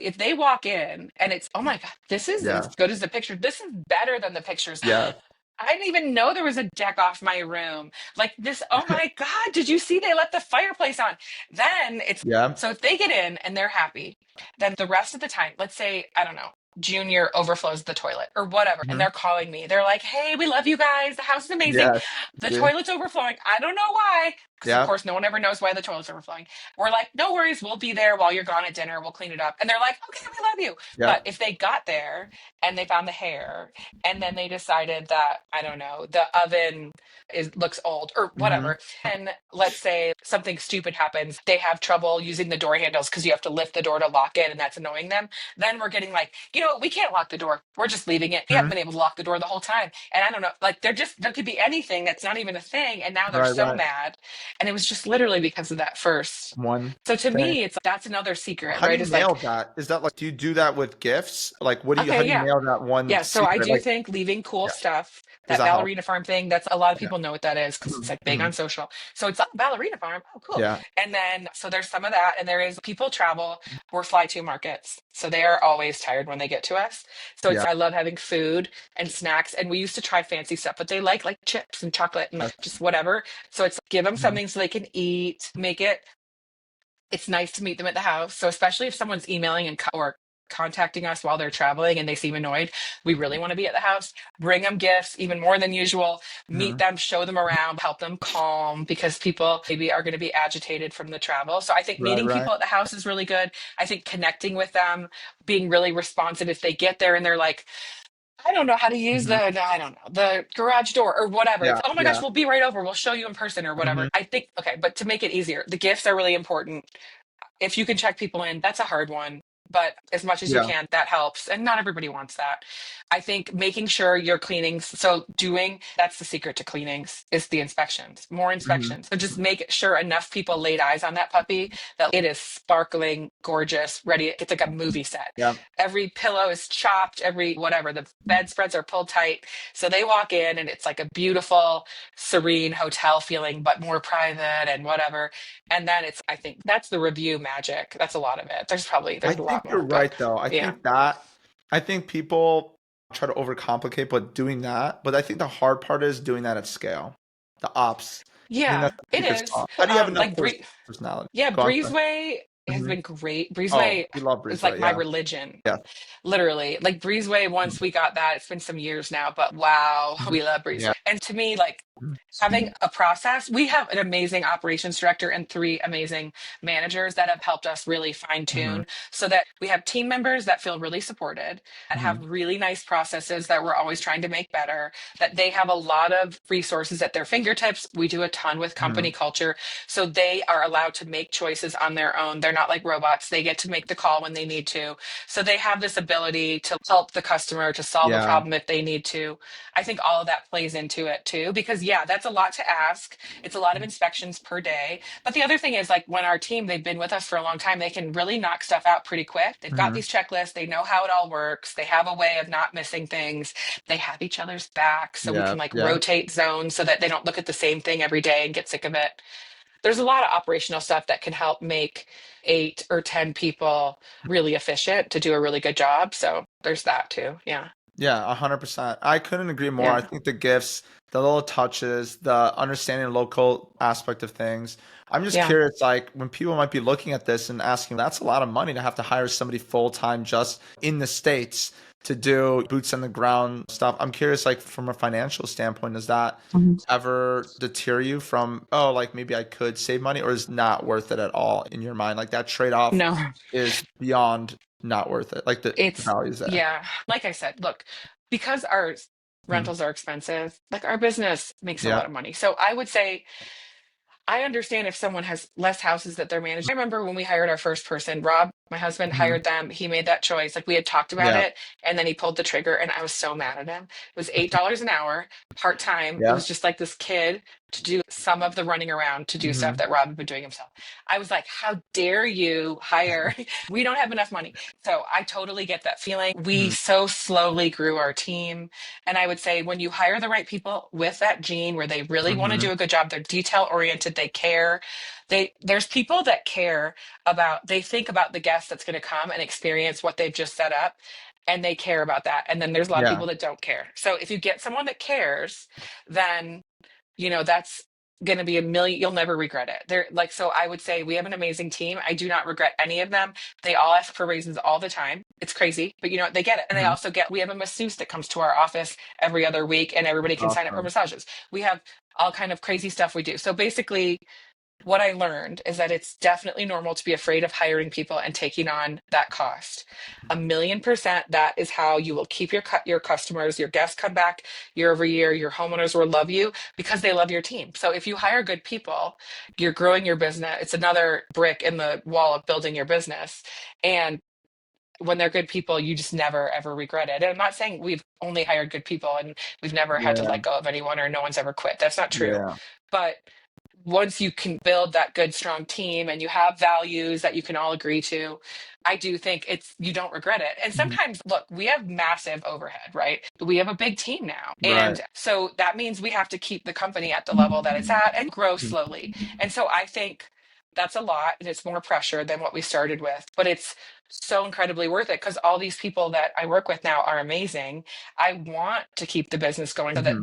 if they walk in and it's, oh my God, this is Yeah, as good as the picture. This is better than the pictures. yeah, I didn't even know there was a deck off my room. Like this, oh my God, did you see they left the fireplace on? Then it's, yeah. so if they get in and they're happy, then the rest of the time, let's say, I don't know, Junior overflows the toilet or whatever, and Hmm. they're calling me. They're like, hey, we love you guys. The house is amazing. Yeah. The See? toilet's overflowing. I don't know why. Because of Yeah. course, no one ever knows why the toilet's overflowing. We're like, no worries, we'll be there while you're gone at dinner. We'll clean it up. And they're like, okay, we love you. Yeah. But if they got there and they found the hair and then they decided that, I don't know, the oven looks old or Hmm. whatever, and let's say something stupid happens, they have trouble using the door handles because you have to lift the door to lock it and that's annoying them, then we're getting like, you know what, we can't lock the door, we're just leaving it, we haven't Hmm. been able to lock the door the whole time. And I don't know, like there could be anything that's not even a thing, and now they're Right. so Right. mad. And it was just literally because of that first. One So to thing. me, it's that's another secret, How do right? you It's like, nail that? Is that like, do you do that with gifts? Like, what do you, how okay, do you yeah. nail that one Yeah, so I secret? do Like, think leaving cool yeah, stuff, does that that help? ballerina farm thing, that's a lot of Yeah. people know what that is because it's like big Hmm. on social. So it's a ballerina farm. Oh, cool. Yeah. And then so there's some of that, and there is people travel. We're fly to markets. So they are always tired when they get to us. So it's Yeah. I love having food and snacks. And we used to try fancy stuff, but they like chips and chocolate and just whatever. So it's give them Mhm. something so they can eat, make it it's nice to meet them at the house. So especially if someone's emailing or contacting us while they're traveling and they seem annoyed, we really want to be at the house. Bring them gifts, even more than usual. Meet Mhm. them, show them around, help them calm because people maybe are going to be agitated from the travel. So I think Right. meeting Right. people at the house is really good. I think connecting with them, being really responsive if they get there and they're like, I don't know how to use Hmm. I don't know, the garage door or whatever. It's, Yeah. oh my Yeah. gosh, we'll be right over. We'll show you in person or whatever. Hmm. I think, okay, but to make it easier, the gifts are really important. If you can check people in, that's a hard one. But as much as you Yeah. can, that helps. And not everybody wants that. I think making sure your cleanings, so doing that's the secret to cleanings is the inspections, more Hmm. inspections. So just make sure enough people laid eyes on that puppy that it is sparkling, gorgeous, ready. It's like a movie set. Yeah. Every pillow is chopped, every whatever, the bedspreads are pulled tight. So they walk in and it's like a beautiful, serene hotel feeling, but more private and whatever. And then it's, I think that's the review magic. That's a lot of it. I There's a think lot you're more, but right, though. yeah. I think people try to overcomplicate, but doing that. But I think the hard part is doing that at scale. The ops. I think Yeah, that's the it secret is. sauce. How do you have enough Like personality? yeah, Go on, sir. Breezeway has Hmm. been great. Oh, Breezeway we love is like Breezeway. my Yeah. religion. Yeah. Literally. Like Breezeway, once we got that, it's been some years now, but wow, we love Breezeway. Yeah. And to me, like having a process, we have an amazing operations director and three amazing managers that have helped us really fine Hmm. tune so that we have team members that feel really supported, that Hmm. have really nice processes that we're always trying to make better, that they have a lot of resources at their fingertips. We do a ton with Hmm. company culture. So they are allowed to make choices on their own. They're not like robots. They get to make the call when they need to. So they have this ability to help the customer to solve a Yeah. problem if they need to. I think all of that plays into it too, because yeah, that's a lot to ask. It's a lot of inspections per day. But the other thing is like when our team, they've been with us for a long time, they can really knock stuff out pretty quick. They've got Hmm. these checklists. They know how it all works. They have a way of not missing things. They have each other's back. So we Yeah. can like Yeah. rotate zones so that they don't look at the same thing every day and get sick of it. There's a lot of operational stuff that can help make 8 or 10 people really efficient to do a really good job. So there's that too. Yeah. Yeah, 100%. I couldn't agree more. I Yeah. think the gifts, the little touches, the understanding local aspect of things. I'm just Yeah. curious, like when people might be looking at this and asking, that's a lot of money to have to hire somebody full time just in the States to do boots on the ground stuff. I'm curious, like from a financial standpoint, does that Mhm. ever deter you from, oh, like maybe I could save money, or is not worth it at all in your mind? Like that trade-off No, is beyond not worth it. Like the it's, value is there. yeah. Like I said, look, because our Mhm. rentals are expensive, like our business makes a Yeah. lot of money. So I would say I understand if someone has less houses that they're managing. I remember when we hired our first person, Rob My husband Mhm. hired them. He made that choice. Like we had talked about Yeah. it, and then he pulled the trigger, and I was so mad at him. It was $8 an hour, part time. It Yeah. was just like this kid to do some of the running around to do stuff Hmm. that Rob had been doing himself. I was like, how dare you hire? We don't have enough money. So I totally get that feeling. We Hmm. so slowly grew our team. And I would say when you hire the right people with that gene where they really want to Hmm. do a good job, they're detail oriented, they care. There's people that care about, they think about the guest that's going to come and experience what they've just set up, and they care about that. And then there's a lot of Yeah. people that don't care. So if you get someone that cares, then that's going to be a million, you'll never regret it. They're like, so I would say we have an amazing team. I do not regret any of them. They all ask for raises all the time. It's crazy, but they get it. And they Hmm. also we have a masseuse that comes to our office every other week, and everybody can sign up for Awesome. massages. We have all kind of crazy stuff we do. So basically, what I learned is that it's definitely normal to be afraid of hiring people and taking on that cost. 1,000,000%, that is how you will keep your customers, your guests come back year over year. Your homeowners will love you because they love your team. So if you hire good people, you're growing your business. It's another brick in the wall of building your business. And when they're good people, you just never ever regret it. And I'm not saying we've only hired good people and we've never had to Yeah. let go of anyone or no one's ever quit. That's not true. Yeah. But once you can build that good strong team and you have values that you can all agree to, I do think you don't regret it. And Mhm. sometimes, look, we have massive overhead, right? We have a big team now, Right. and so that means we have to keep the company at the level that it's at and grow Mhm. slowly. And so I think that's a lot, and it's more pressure than what we started with, but it's so incredibly worth it because all these people that I work with now are amazing. I want to keep the business going so that Mhm.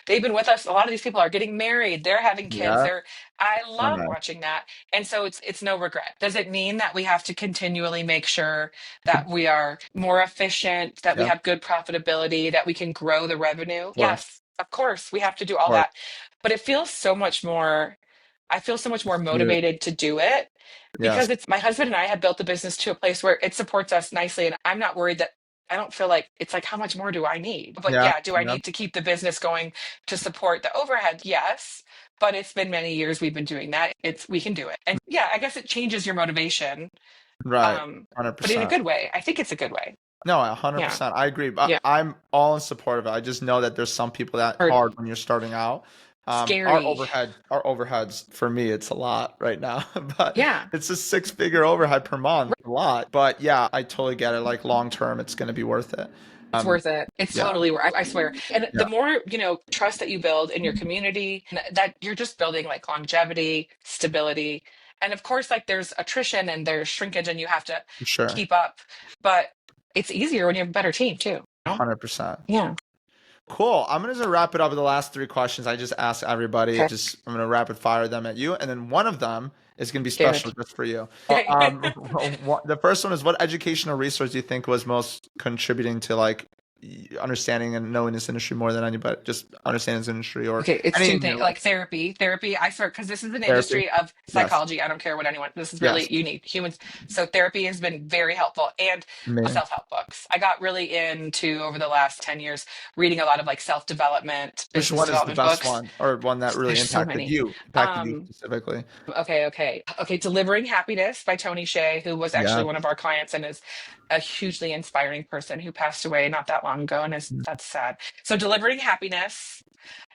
they've been with us. A lot of these people are getting married, they're having kids. Yeah. I So love nice. watching that. And so it's no regret. Does it mean that we have to continually make sure that we are more efficient, that we Yeah. have good profitability, that we can grow the revenue? Of course. Yes, of course, we have to do Of all course. that. But it feels so much more, I feel so much more You. motivated to do it Yes. because it's my husband and I have built the business to a place where it supports us nicely. And I'm not worried that, I don't feel like it's like, how much more do I need? But Yeah. yeah, do I Yeah. need to keep the business going to support the overhead? Yes. But it's been many years we've been doing that. We can do it. And yeah, I guess it changes your motivation. Right. Um, but in a 100%. good way. I think it's a good way. No, Yeah. 100%. I agree. But Yeah. I'm all in support of it. I just know that there's some people that Or hard when you're starting out. scary. Our overheads for me, it's a lot right now, but Yeah. it's a six-figure overhead per month, a lot. But yeah, I totally get it. Like long term, it's going to be worth it. It's Um, worth it. It's yeah, totally worth I swear. And yeah, the more, trust that you build in your community, that you're just building like longevity, stability. And of course, like there's attrition and there's shrinkage and you have to for sure, keep up. But it's easier when you have a better team too. 100%. Yeah. Cool. I'm gonna just wrap it up with the last three questions I just asked everybody. Okay. Just I'm gonna rapid fire them at you, and then one of them is gonna be Scared. special just for you. Okay. The first one is, what educational resource do you think was most contributing to like understanding and knowing this industry more than anybody, just understanding this industry or Okay, it's any two in your things life? like therapy. Therapy, I swear, because this is an Therapy. industry of Yes. psychology. I don't care what anyone, this is Yes. really unique. Humans. So therapy has been very helpful and Amazing. self-help books. I got really into over the last 10 years reading a lot of like self-development, Which business one is the development best books. one, or one that really There's so many. impacted you Um, specifically? okay. Delivering Happiness by Tony Shea, who was actually Yeah. one of our clients and is a hugely inspiring person who passed away not that long ago, and that's sad. So Delivering Happiness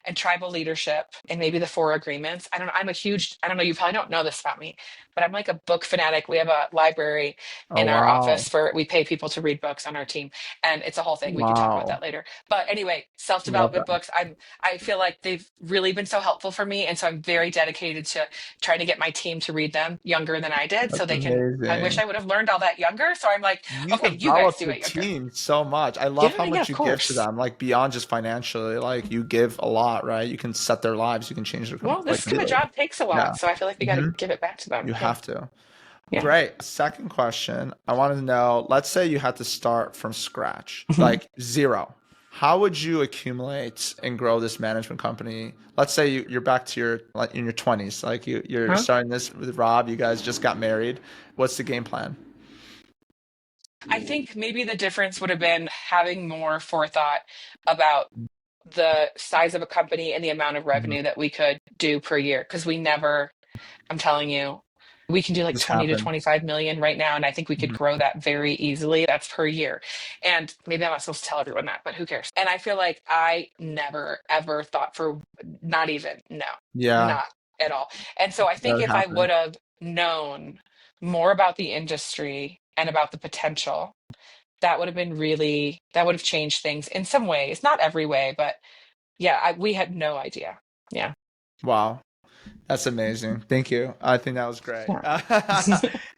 and Tribal Leadership and maybe the Four Agreements. I don't know. I don't know, you probably don't know this about me, but I'm like a book fanatic. We have a library Oh in our wow. office we pay people to read books on our team, and it's a whole thing. We could talk about Wow. that later. But anyway, Love self-development that. books, I feel like they've really been so helpful for me. And so I'm very dedicated to trying to get my team to read them younger than I did so That's they can, I wish amazing. I would have learned all that younger. So I'm like, You okay, you guys develop do your it younger. team so much. I love Yeah, how yeah, much of you give to course. them, like beyond just financially. Like you give a lot, right? You can set their lives. You can change their Well, like this kind of completely. job takes a Yeah. lot. So I feel like we got to Hmm. give it back to them. You Yeah. have to. Yeah. Great. Second question. I wanted to know, let's say you had to start from scratch, Mhm. like zero. How would you accumulate and grow this management company? Let's say you're back to your like in your 20s, like you're Huh? starting this with Rob, you guys just got married. What's the game plan? I think maybe the difference would have been having more forethought about the size of a company and the amount of Mhm. revenue that we could do per year. Because we never, I'm telling you, We can do like This 20 to happened. 25 million right now. And I think we could Mhm. grow that very easily. That's per year. And maybe I'm not supposed to tell everyone that, but who cares? And I feel like I never, ever thought for not even, no, Yeah, not at all. And so I that think would if I happen. would have known more about the industry and about the potential, that would have been really, that would have changed things in some ways, not every way, but yeah, we had no idea. Yeah. Wow. That's amazing. Thank you. I think that was great. Yeah.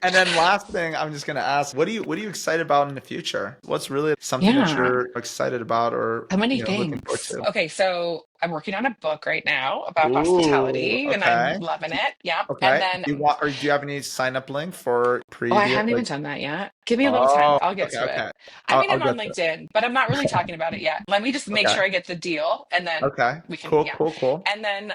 And then last thing, I'm just gonna ask, what are you excited about in the future? What's really something that Yeah. you're excited about or How many looking forward things? to? Okay, so I'm working on a book right now about Ooh, hospitality and I'm okay. loving it. Yeah. And Okay. then, Do you have any sign up link for oh, I previous haven't even like done that yet. Give me a little time. oh I'll get okay, to it. okay. I mean, I'll I'm get on to it. LinkedIn, but I'm not really talking about it yet. Let me just make Okay. sure I get the deal and then Okay. we can, Cool, yeah. cool, cool. And then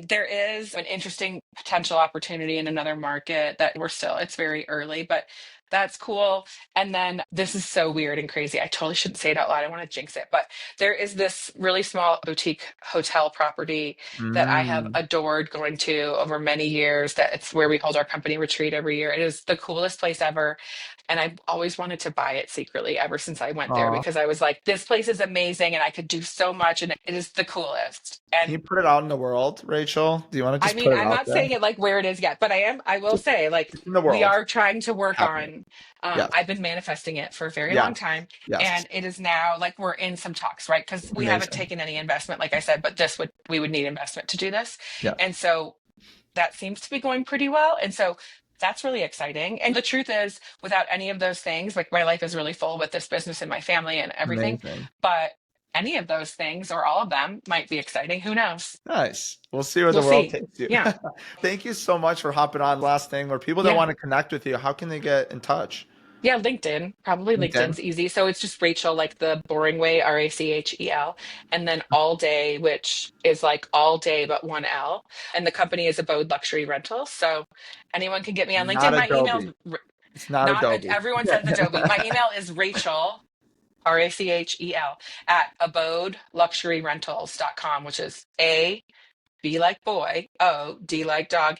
there is an interesting potential opportunity in another market that it's very early, but that's cool. And then this is so weird and crazy. I totally shouldn't say it out loud. I want to jinx it, but there is this really small boutique hotel property that I have Mm. adored going to over many years. That it's where we hold our company retreat every year. It is the coolest place ever. And I've always wanted to buy it secretly ever since I went there Aw. because I was like, this place is amazing and I could do so much and it is the coolest. Can And you put it out in the world, Rachel? Do you want to I just mean, put it I'm out not there? saying it like where it is yet, but I will Just, say, like, just in the we world. are trying to work Happening. on, Yes. I've been manifesting it for a very long Yes. time. Yes. And it is now like we're in some talks, right? Because we haven't Amazing. taken any investment, like I said, but we would need investment to do this. Yes. And so that seems to be going pretty well. And so that's really exciting. And the truth is, without any of those things, like my life is really full with this business and my family and everything. Amazing. But any of those things or all of them might be exciting. Who knows? Nice. We'll see where We'll the world see. takes you. Yeah. Thank you so much for hopping on. Last thing, or people that Yeah. want to connect with you, how can they get in touch? Yeah, LinkedIn. Probably LinkedIn? LinkedIn's easy. So it's just Rachel, like the boring way, Rachel. And then All Day, which is like all day but one L. And the company is Abode Luxury Rentals. So anyone can get me on Not LinkedIn. My email's Adobe. It's not not, Adobe. everyone says Adobe. My email is Rachel, Rachel, at abodeluxuryrentals.com, which is B like boy, D like dog,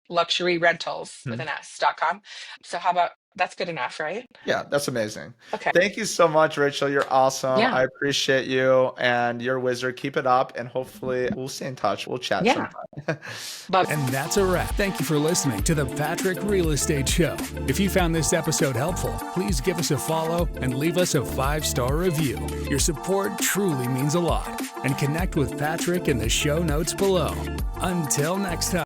luxury rentals with an S.com. So how about that's good enough, right? Yeah, that's amazing. Okay. Thank you so much, Rachel. You're awesome. Yeah. I appreciate you and you're a wizard. Keep it up and hopefully we'll stay in touch. We'll chat Yeah. sometime. And that's a wrap. Thank you for listening to the Patrick Real Estate Show. If you found this episode helpful, please give us a follow and leave us a 5-star review. Your support truly means a lot. And connect with Patrick in the show notes below. Until next time.